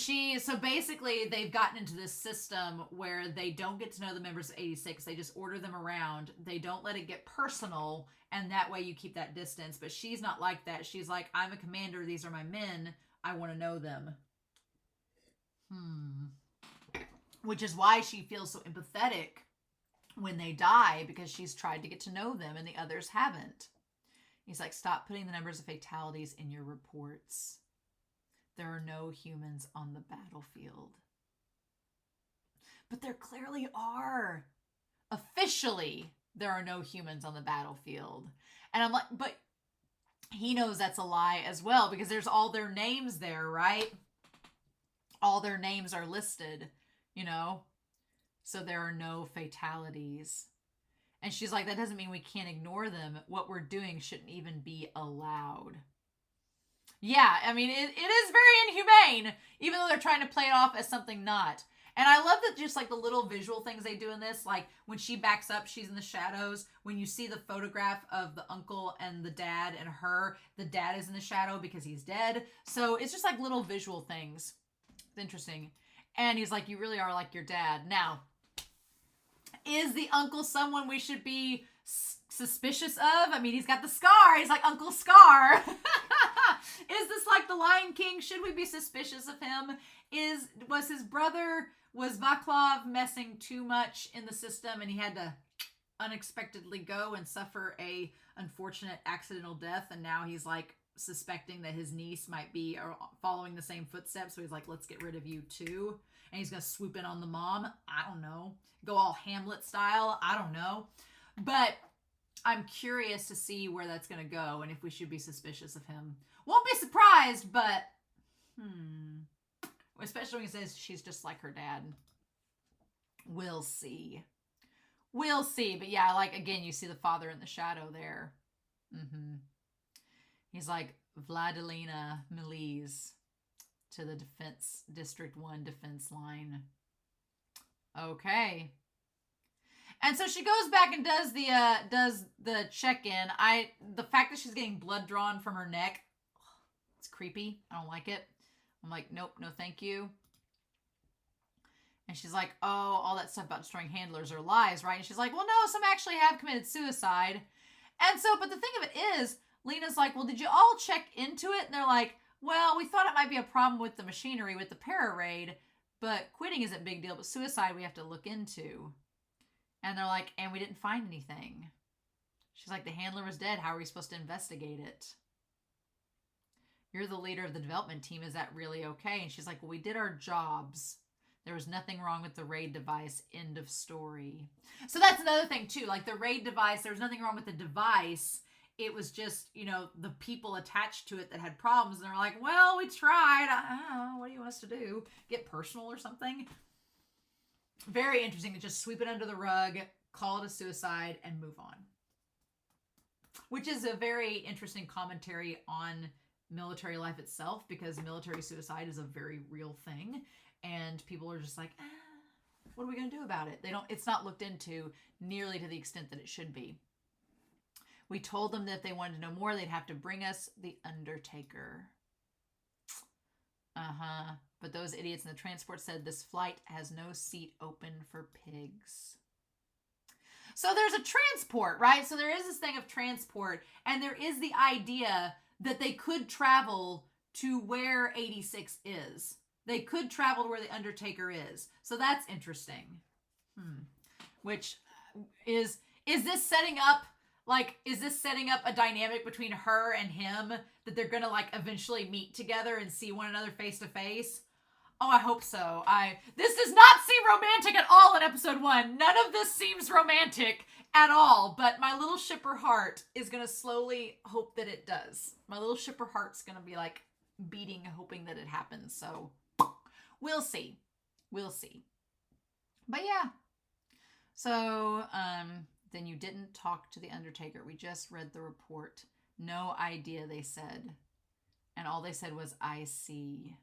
basically they've gotten into this system where they don't get to know the members of 86. They just order them around. They don't let it get personal, and that way you keep that distance. But she's not like that. She's like, I'm a commander. These are my men. I want to know them. Which is why she feels so empathetic when they die, because she's tried to get to know them and the others haven't. He's like, stop putting the numbers of fatalities in your reports. There are no humans on the battlefield. But there clearly are. Officially, there are no humans on the battlefield. And I'm like, but he knows that's a lie as well, because there's all their names there, right? All their names are listed, you know? So there are no fatalities. And she's like, that doesn't mean we can't ignore them. What we're doing shouldn't even be allowed. Yeah, I mean, it is very inhumane, even though they're trying to play it off as something not. And I love that just like the little visual things they do in this, like when she backs up, she's in the shadows. When you see the photograph of the uncle and the dad and her, the dad is in the shadow because he's dead. So it's just like little visual things. It's interesting. And he's like, you really are like your dad. Now, is the uncle someone we should be suspicious of? I mean, he's got the scar. He's like Uncle Scar. Is this like the Lion King? Should we be suspicious of him? Was his brother, was Vaclav messing too much in the system and he had to unexpectedly go and suffer a unfortunate accidental death, and now he's like suspecting that his niece might be following the same footsteps. So he's like, let's get rid of you too. And he's going to swoop in on the mom. I don't know. Go all Hamlet style. I don't know. But I'm curious to see where that's going to go and if we should be suspicious of him. Won't be surprised, but especially when he says she's just like her dad. We'll see. We'll see. But yeah, like, again, you see the father in the shadow there. He's like, Vladilena Melise to the defense, District 1 defense line. Okay. And so she goes back and does the check-in. The fact that she's getting blood drawn from her neck, it's creepy. I don't like it. I'm like, nope, no thank you. And she's like, oh, all that stuff about destroying handlers are lies, right? And she's like, well, no, some actually have committed suicide. And so, but the thing of it is, Lena's like, well, did you all check into it? And they're like, well, we thought it might be a problem with the machinery, with the para-raid, but quitting isn't a big deal, but suicide we have to look into. And they're like, and we didn't find anything. She's like, the handler was dead. How are we supposed to investigate it? You're the leader of the development team. Is that really okay? And she's like, well, we did our jobs. There was nothing wrong with the raid device. End of story. So that's another thing too. Like the raid device, there was nothing wrong with the device. It was just, you know, the people attached to it that had problems. And they're like, well, we tried. I don't know. What do you want us to do? Get personal or something? Very interesting to just sweep it under the rug, call it a suicide, and move on. Which is a very interesting commentary on military life itself, because military suicide is a very real thing. And people are just like, what are we going to do about it? It's not looked into nearly to the extent that it should be. We told them that if they wanted to know more, they'd have to bring us the Undertaker. But those idiots in the transport said this flight has no seat open for pigs. So there's a transport, right? So there is this thing of transport, and there is the idea that they could travel to where 86 is. They could travel to where the Undertaker is. So that's interesting. Which is this setting up, is this setting up a dynamic between her and him that they're going to, eventually meet together and see one another face to face? Oh, I hope so. This does not seem romantic at all in episode 1. None of this seems romantic at all, but my little shipper heart is going to slowly hope that it does. My little shipper heart's going to be, beating, hoping that it happens, so we'll see. We'll see. But yeah. So, then you didn't talk to the Undertaker. We just read the report. No idea, they said. And all they said was, I see.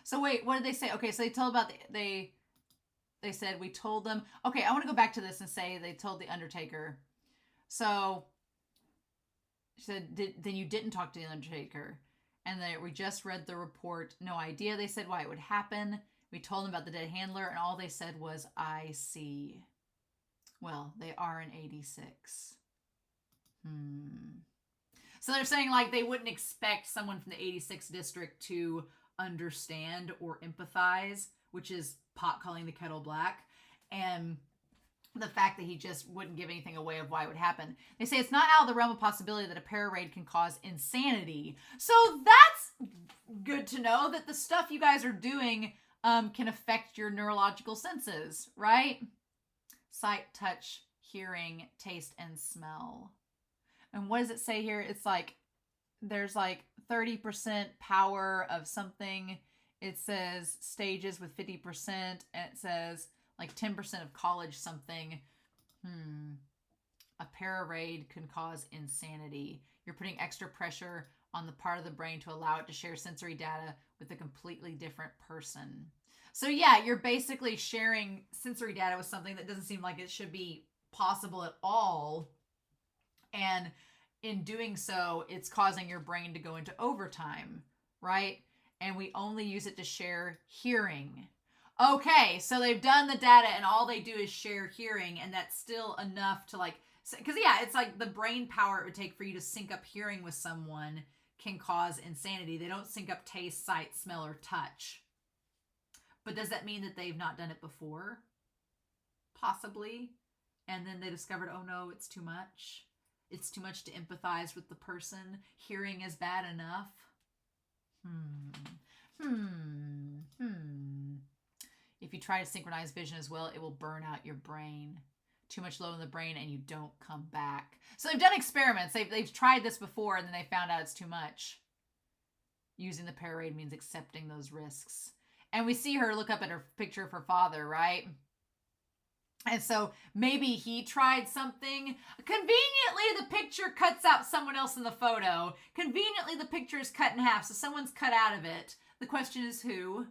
So wait, what did they say? Okay, so they told about they said, we told them. Okay, I want to go back to this and say they told the Undertaker. So, she said, then you didn't talk to the Undertaker. And we just read the report. No idea, they said, why it would happen. We told them about the dead handler, and all they said was, I see. Well, they are in 86. So they're saying, they wouldn't expect someone from the 86 district to understand or empathize, which is pot calling the kettle black. And the fact that he just wouldn't give anything away of why it would happen. They say it's not out of the realm of possibility that a para-raid can cause insanity. So that's good to know, that the stuff you guys are doing can affect your neurological senses, right? Sight, touch, hearing, taste, and smell. And what does it say here? It's there's 30% power of something. It says stages with 50%, and it says 10% of college something. A para-raid can cause insanity. You're putting extra pressure on the part of the brain to allow it to share sensory data with a completely different person. So yeah, you're basically sharing sensory data with something that doesn't seem like it should be possible at all. And in doing so, it's causing your brain to go into overtime, right? And we only use it to share hearing. Okay, so they've done the data and all they do is share hearing, and that's still enough to because yeah, it's the brain power it would take for you to sync up hearing with someone can cause insanity. They don't sync up taste, sight, smell, or touch. But does that mean that they've not done it before? Possibly. And then they discovered, oh no, it's too much. it's too much to empathize with the person. Hearing is bad enough. If you try to synchronize vision as well, it will burn out your brain. Too much load in the brain and you don't come back. So they've done experiments. They've tried this before and then they found out it's too much. Using the parade means accepting those risks. And we see her look up at her picture of her father, right? And so maybe he tried something. Conveniently, the picture cuts out someone else in the photo. Conveniently, the picture is cut in half, so someone's cut out of it. The question is who?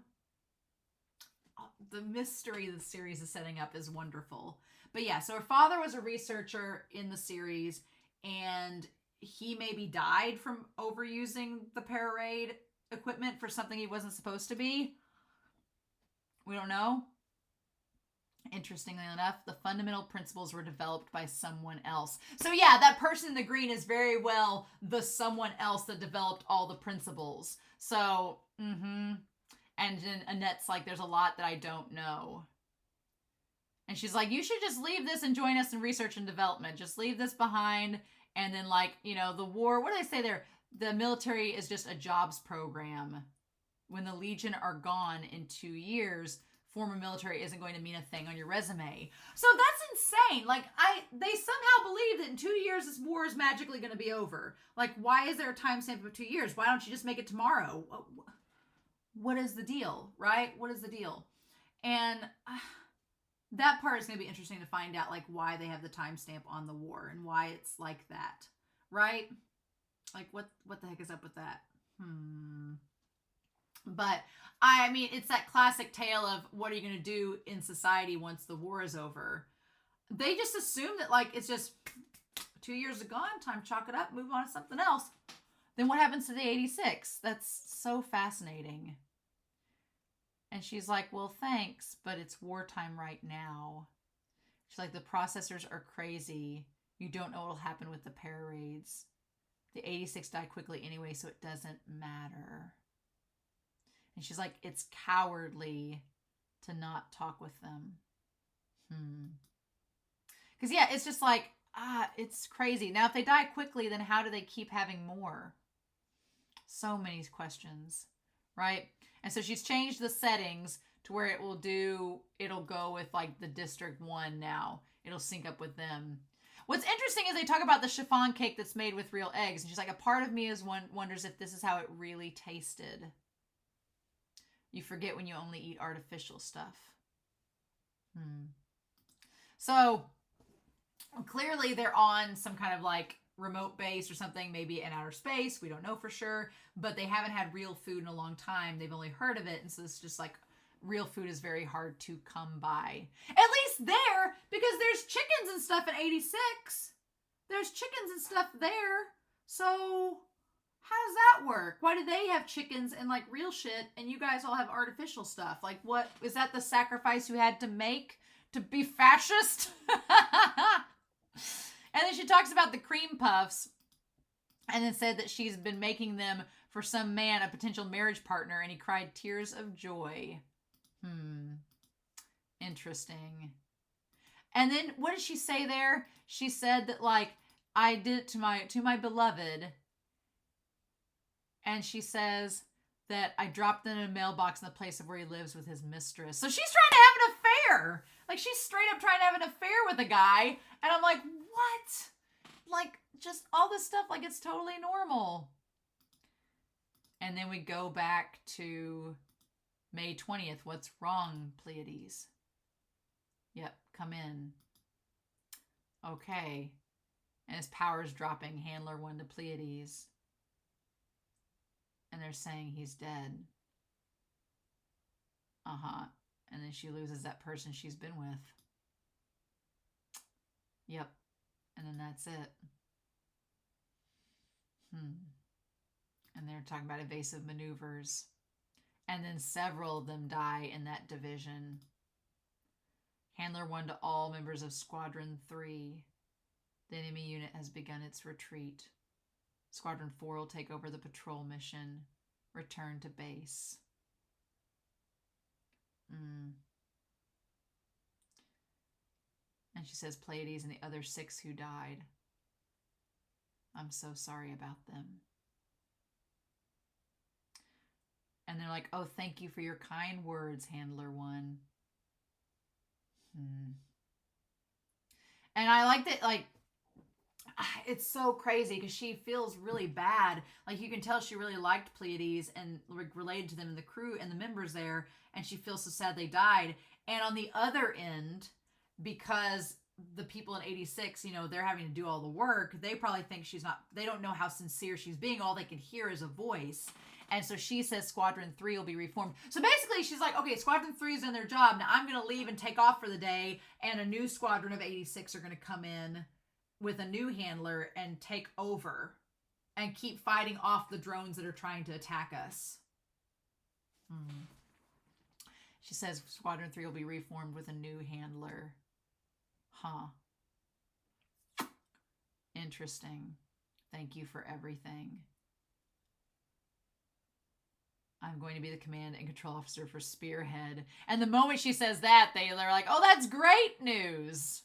The mystery the series is setting up is wonderful. But yeah, so her father was a researcher in the series, and he maybe died from overusing the parade equipment for something he wasn't supposed to be. We don't know. Interestingly enough, the fundamental principles were developed by someone else. So yeah, that person in the green is very well the someone else that developed all the principles. So, and then Annette's like, there's a lot that I don't know. And she's like, you should just leave this and join us in research and development. Just leave this behind. And then like, you know, the war, what do they say there? The military is just a jobs program. When the Legion are gone in 2 years, former military isn't going to mean a thing on your resume. So that's insane. Like, they somehow believe that in 2 years this war is magically going to be over. Like, why is there a timestamp of 2 years? Why don't you just make it tomorrow? What is the deal, right? What is the deal? And that part is going to be interesting to find out, like, why they have the timestamp on the war and why it's like that, right? Like, what the heck is up with that? But, I mean, it's that classic tale of what are you going to do in society once the war is over? They just assume that, like, it's just 2 years are gone, time to chalk it up, move on to something else. Then what happens to the 86? That's so fascinating. And she's like, well, thanks, but it's wartime right now. She's like, the processors are crazy. You don't know what will happen with the parades. The 86 die quickly anyway, so it doesn't matter. And she's like, it's cowardly to not talk with them. Because, yeah, it's just like, it's crazy. Now, if they die quickly, then how do they keep having more? So many questions, right? And so she's changed the settings to where it'll go with, like, the District 1 now. It'll sync up with them. What's interesting is they talk about the chiffon cake that's made with real eggs. And she's like, a part of me wonders if this is how it really tasted. You forget when you only eat artificial stuff. So, clearly they're on some kind of like remote base or something, maybe in outer space. We don't know for sure. But they haven't had real food in a long time. They've only heard of it. And so it's just like real food is very hard to come by. At least there, because there's chickens and stuff at 86. There's chickens and stuff there. So how does that work? Why do they have chickens and like real shit and you guys all have artificial stuff? Like, what is that, the sacrifice you had to make to be fascist? And then she talks about the cream puffs and then said that she's been making them for some man, a potential marriage partner, and he cried tears of joy. Interesting. And then what did she say there? She said that, like, I did it to my beloved. And she says that I dropped them in a mailbox in the place of where he lives with his mistress. So she's trying to have an affair. Like, she's straight up trying to have an affair with a guy. And I'm like, what? Like, just all this stuff, like, it's totally normal. And then we go back to May 20th. What's wrong, Pleiades? Yep, come in. Okay. And his power's dropping. Handler 1 to Pleiades. And they're saying he's dead. And then she loses that person she's been with. Yep. And then that's it. And they're talking about evasive maneuvers. And then several of them die in that division. Handler 1 to all members of Squadron 3. The enemy unit has begun its retreat. Squadron 4 will take over the patrol mission. Return to base. And she says Pleiades and the other 6 who died. I'm so sorry about them. And they're like, oh, thank you for your kind words, Handler One. And I liked it, like, it's so crazy because she feels really bad. Like, you can tell she really liked Pleiades and related to them and the crew and the members there, and she feels so sad they died. And on the other end, because the people in 86, you know, they're having to do all the work, they probably think she's not, they don't know how sincere she's being. All they can hear is a voice. And so she says Squadron 3 will be reformed. So basically she's like, okay, Squadron 3 is done their job. Now I'm going to leave and take off for the day, and a new squadron of 86 are going to come in with a new handler and take over and keep fighting off the drones that are trying to attack us. She says Squadron 3 will be reformed with a new handler. Huh. Interesting. Thank you for everything. I'm going to be the command and control officer for Spearhead. And the moment she says that, they're like, oh, that's great news.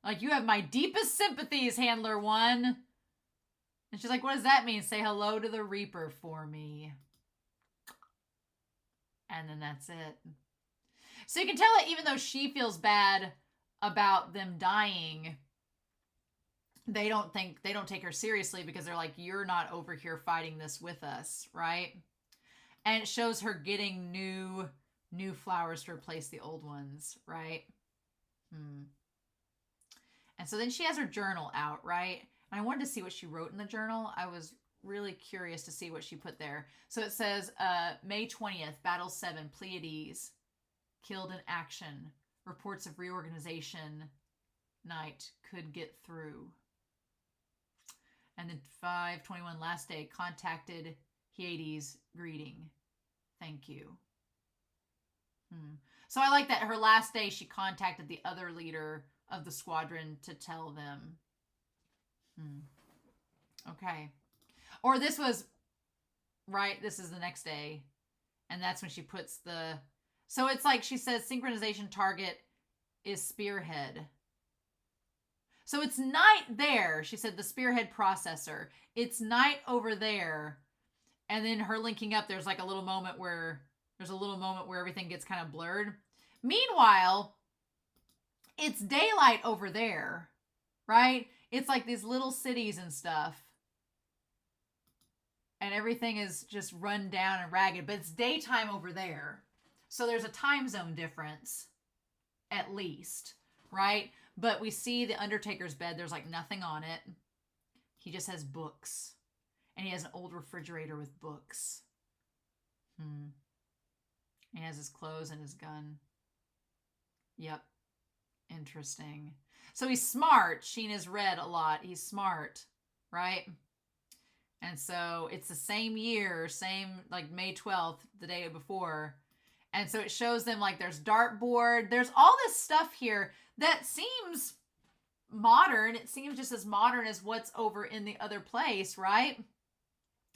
Like, you have my deepest sympathies, Handler One. And she's like, what does that mean? Say hello to the Reaper for me. And then that's it. So you can tell that even though she feels bad about them dying, they don't take her seriously, because they're like, you're not over here fighting this with us, right? And it shows her getting new flowers to replace the old ones, right? And so then she has her journal out, right? And I wanted to see what she wrote in the journal. I was really curious to see what she put there. So it says, May 20th, Battle 7, Pleiades, killed in action. Reports of reorganization. Night, could get through. And then 5/21, last day, contacted Hyades, greeting. Thank you. So I like that her last day, she contacted the other leader of the squadron to tell them. Okay. Or this was, right, this is the next day. And that's when she puts the, so it's like she says synchronization target is Spearhead. So it's night there. She said the Spearhead processor. It's night over there. And then her linking up, there's like a little moment where everything gets kind of blurred. Meanwhile, it's daylight over there, right? It's like these little cities and stuff. And everything is just run down and ragged, but it's daytime over there. So there's a time zone difference, at least, right? But we see the Undertaker's bed. There's like nothing on it. He just has books. And he has an old refrigerator with books. He has his clothes and his gun. Yep. Interesting. So he's smart. Sheen has read a lot. He's smart, right? And so it's the same year, same like May 12th, the day before. And so it shows them like there's dartboard. There's all this stuff here that seems modern. It seems just as modern as what's over in the other place, right?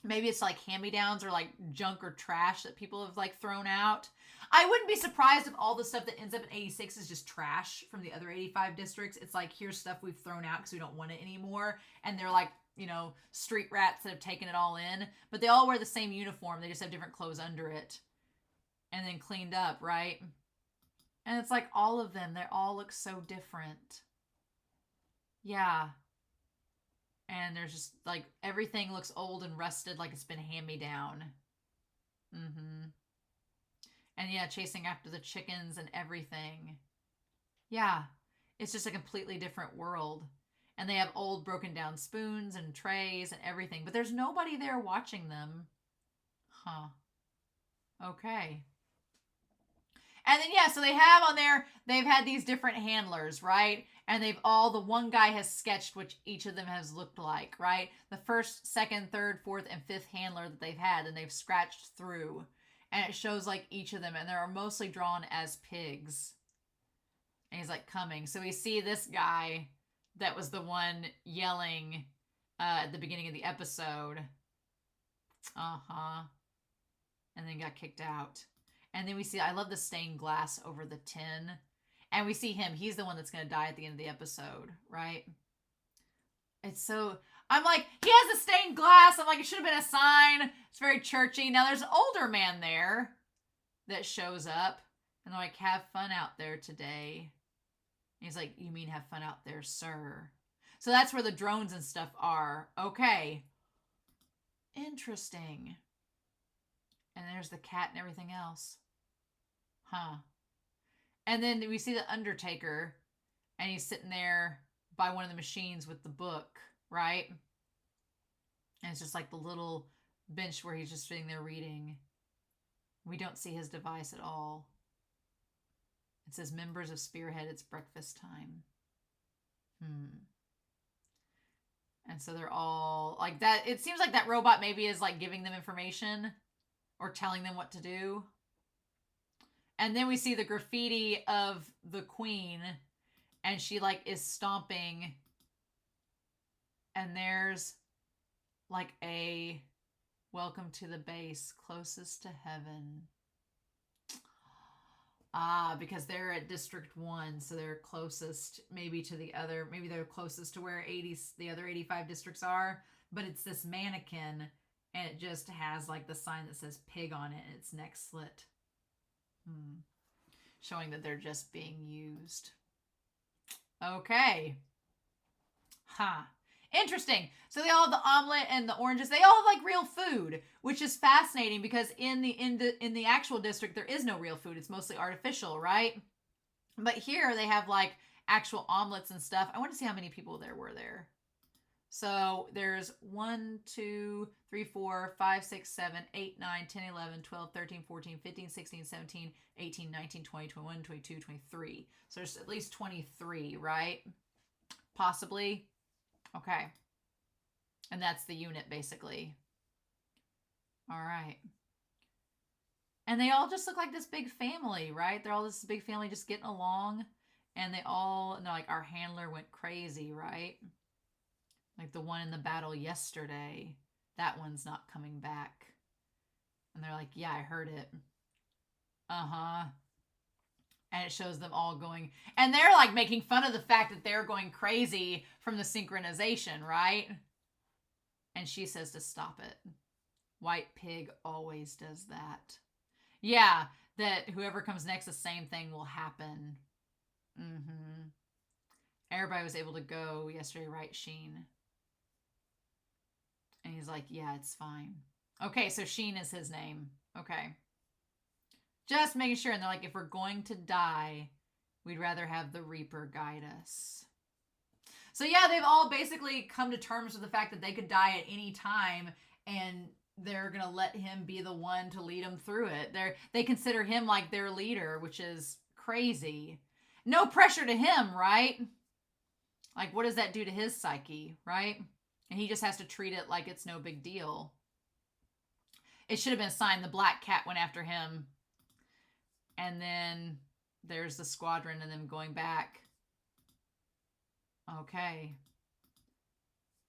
Maybe it's like hand-me-downs or like junk or trash that people have like thrown out. I wouldn't be surprised if all the stuff that ends up in 86 is just trash from the other 85 districts. It's like, here's stuff we've thrown out because we don't want it anymore. And they're like, you know, street rats that have taken it all in. But they all wear the same uniform. They just have different clothes under it. And then cleaned up, right? And it's like all of them, they all look so different. Yeah. And there's just like everything looks old and rusted, like it's been hand-me-down. And yeah, chasing after the chickens and everything. Yeah, it's just a completely different world. And they have old broken down spoons and trays and everything. But there's nobody there watching them. Huh. Okay. And then, yeah, so they have on there, they've had these different handlers, right? And they've all, the one guy has sketched which each of them has looked like, right? The first, second, third, fourth, and fifth handler that they've had, and they've scratched through. And it shows like each of them, and they're mostly drawn as pigs. And he's like coming. So we see this guy that was the one yelling at the beginning of the episode. And then got kicked out. And then we see, I love the stained glass over the tin. And we see him. He's the one that's going to die at the end of the episode, right? It's so, I'm like, he has a stained glass. I'm like, it should have been a sign. It's very churchy. Now there's an older man there that shows up. And they're like, have fun out there today. And he's like, you mean have fun out there, sir? So that's where the drones and stuff are. Okay. Interesting. And there's the cat and everything else. Huh. And then we see the Undertaker. And he's sitting there by one of the machines with the book, right? And it's just like the little bench where he's just sitting there reading. We don't see his device at all. It says, members of Spearhead, it's breakfast time. And so they're all like that. It seems like that robot maybe is like giving them information or telling them what to do. And then we see the graffiti of the queen, and she like is stomping, and there's like a welcome to the base closest to heaven. Because they're at District 1, so they're closest maybe to the other, maybe they're closest to where the other 85 districts are, but it's this mannequin, and it just has like the sign that says pig on it, and its neck slit. Showing that they're just being used. Okay. Interesting. So they all have the omelet and the oranges. They all have like real food, which is fascinating because in the actual district there is no real food. It's mostly artificial, right? But here they have like actual omelets and stuff. I want to see how many people there were there. So there's 1, 2, 3, 4, 5, 6, 7, 8, 9, 10, 11, 12, 13, 14, 15, 16, 17, 18, 19, 20, 21, 22, 23. So there's at least 23, right? Possibly. Okay. And that's the unit, basically. All right. And they all just look like this big family, right? They're all this big family just getting along. And they're like, our handler went crazy, right? Like the one in the battle yesterday. That one's not coming back. And they're like, yeah, I heard it. And it shows them all going, and they're like making fun of the fact that they're going crazy from the synchronization, right? And she says to stop it. White pig always does that. Yeah, that whoever comes next, the same thing will happen. Everybody was able to go yesterday, right, Sheen? And he's like, yeah, it's fine. Okay, so Sheen is his name. Okay. Just making sure. And they're like, if we're going to die, we'd rather have the Reaper guide us. So yeah, they've all basically come to terms with the fact that they could die at any time, and they're going to let him be the one to lead them through it. They consider him like their leader, which is crazy. No pressure to him, right? Like, what does that do to his psyche, right? And he just has to treat it like it's no big deal. It should have been a sign. The black cat went after him. And then there's the squadron and them going back. Okay.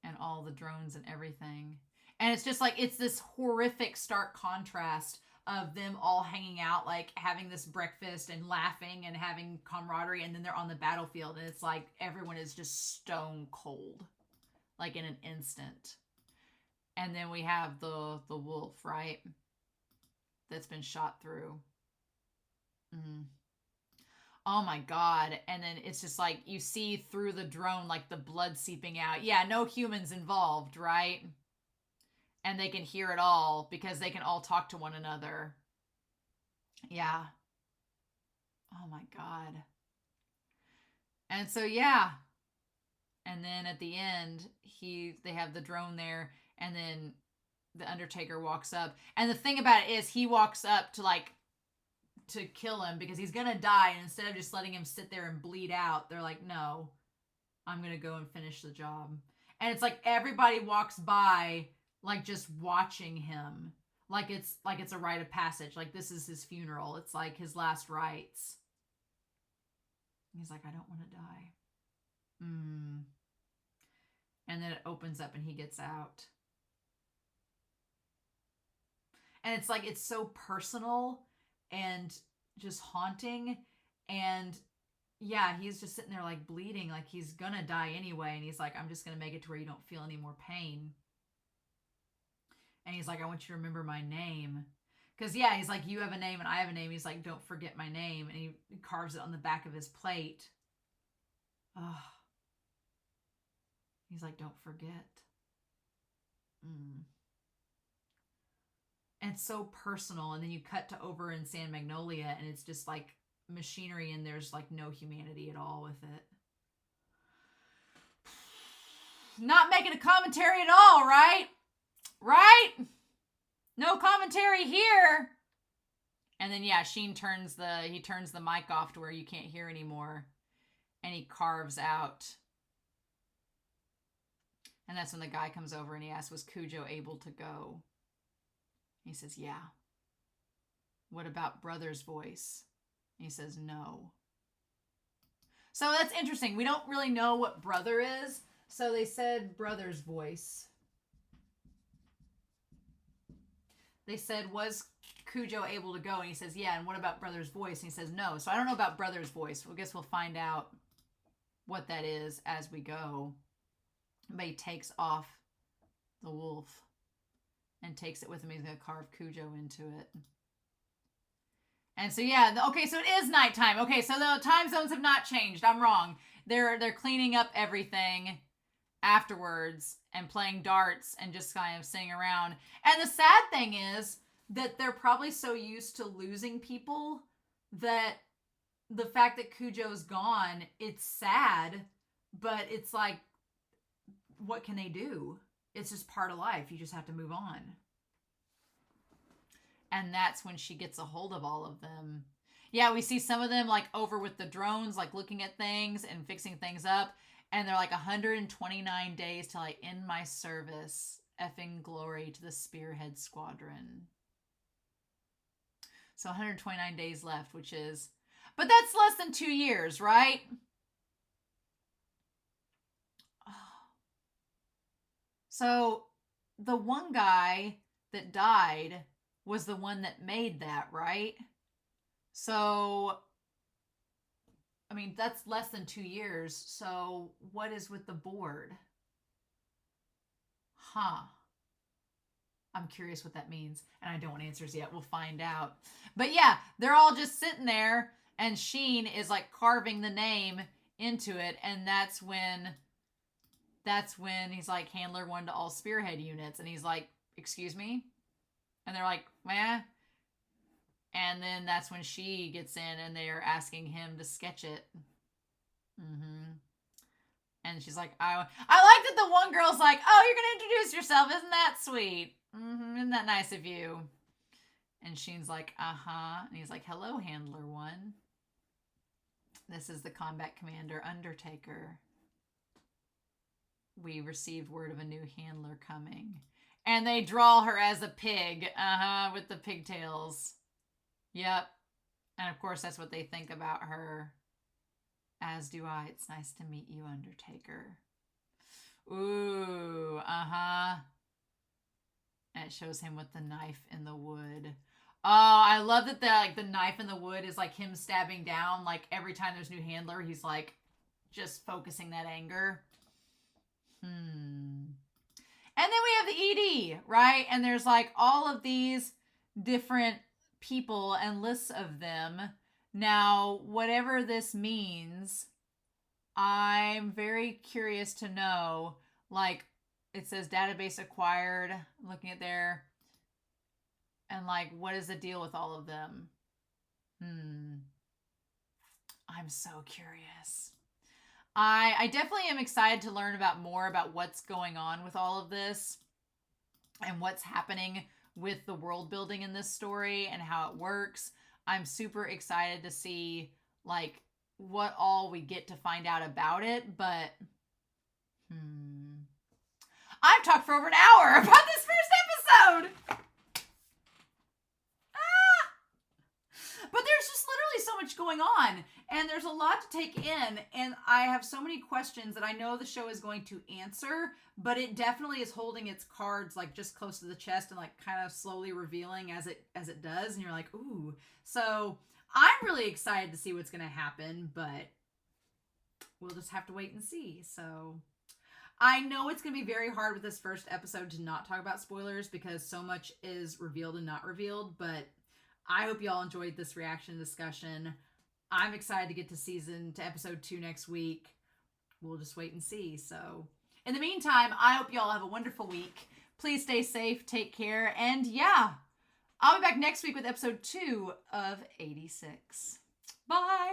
And all the drones and everything. And it's just like, it's this horrific stark contrast of them all hanging out, like having this breakfast and laughing and having camaraderie. And then they're on the battlefield. And it's like everyone is just stone cold. Like in an instant. And then we have the wolf, right? That's been shot through. Oh my God. And then it's just like you see through the drone like the blood seeping out. Yeah, no humans involved, right? And they can hear it all because they can all talk to one another. Yeah. Oh my God. And so yeah. And then at the end, they have the drone there, and then the Undertaker walks up. And the thing about it is he walks up to kill him because he's gonna die, and instead of just letting him sit there and bleed out, they're like, no, I'm gonna go and finish the job. And it's like everybody walks by like just watching him. Like it's a rite of passage. Like this is his funeral. It's like his last rites. He's like, I don't want to die. And then it opens up and he gets out. And it's like, it's so personal and just haunting. And yeah, he's just sitting there like bleeding, like he's gonna die anyway. And he's like, I'm just gonna make it to where you don't feel any more pain. And he's like, I want you to remember my name. Because, yeah, he's like, you have a name and I have a name. He's like, don't forget my name. And he carves it on the back of his plate. Oh. He's like, don't forget. And it's so personal. And then you cut to over in San Magnolia and it's just like machinery and there's like no humanity at all with it. Not making a commentary at all, right? Right? No commentary here. And then, yeah, Shin turns the mic off to where you can't hear anymore. And he carves out. And that's when the guy comes over and he asks, was Cujo able to go? He says, yeah. What about Brother's voice? And he says, no. So that's interesting. We don't really know what Brother is. So they said Brother's voice. They said, was Cujo able to go? And he says, yeah. And what about Brother's voice? And he says, no. So I don't know about Brother's voice. I guess we'll find out what that is as we go. But he takes off the wolf and takes it with him. He's going to carve Cujo into it. And so, yeah. Okay, so it is nighttime. Okay, so the time zones have not changed. I'm wrong. They're cleaning up everything afterwards and playing darts and just kind of sitting around. And the sad thing is that they're probably so used to losing people that the fact that Cujo's gone, it's sad, but it's like, what can they do? It's just part of life. You just have to move on. And that's when she gets a hold of all of them. Yeah, we see some of them like over with the drones, like looking at things and fixing things up. And they're like 129 days till I end my service. Effing glory to the Spearhead squadron. So 129 days left, which is... But that's less than 2 years, right? Oh. So the one guy that died was the one that made that, right? So... I mean, that's less than 2 years. So what is with the board? Huh. I'm curious what that means. And I don't want answers yet. We'll find out. But yeah, they're all just sitting there. And Shin is like carving the name into it. And that's when he's like, handler 1 to all Spearhead units. And he's like, excuse me? And they're like, meh. And then that's when she gets in and they are asking him to sketch it. And she's like, I like that the one girl's like, oh, you're going to introduce yourself. Isn't that sweet? Isn't that nice of you? And Shin's like, uh-huh. And he's like, hello, handler 1. This is the combat commander, Undertaker. We received word of a new handler coming. And they draw her as a pig. With the pigtails. Yep. And of course, that's what they think about her. As do I. It's nice to meet you, Undertaker. Ooh, And it shows him with the knife in the wood. Oh, I love that the knife in the wood is like him stabbing down. Like every time there's a new handler, he's like just focusing that anger. And then we have the ED, right? And there's like all of these different people and lists of them. Now, whatever this means, I'm very curious to know. Like, it says database acquired. I'm looking at there. And like, what is the deal with all of them? I'm so curious. I definitely am excited to learn more about what's going on with all of this and what's happening with the world building in this story and how it works. I'm super excited to see like what all we get to find out about it, but I've talked for over an hour about this first episode. But there's just literally so much going on, and there's a lot to take in, and I have so many questions that I know the show is going to answer, but it definitely is holding its cards like just close to the chest and like kind of slowly revealing as it does, and you're like, ooh. So I'm really excited to see what's going to happen, but we'll just have to wait and see. So I know it's going to be very hard with this first episode to not talk about spoilers because so much is revealed and not revealed, but I hope y'all enjoyed this reaction discussion. I'm excited to get to episode 2 next week. We'll just wait and see. So in the meantime, I hope y'all have a wonderful week. Please stay safe, take care, and yeah, I'll be back next week with episode 2 of 86. Bye!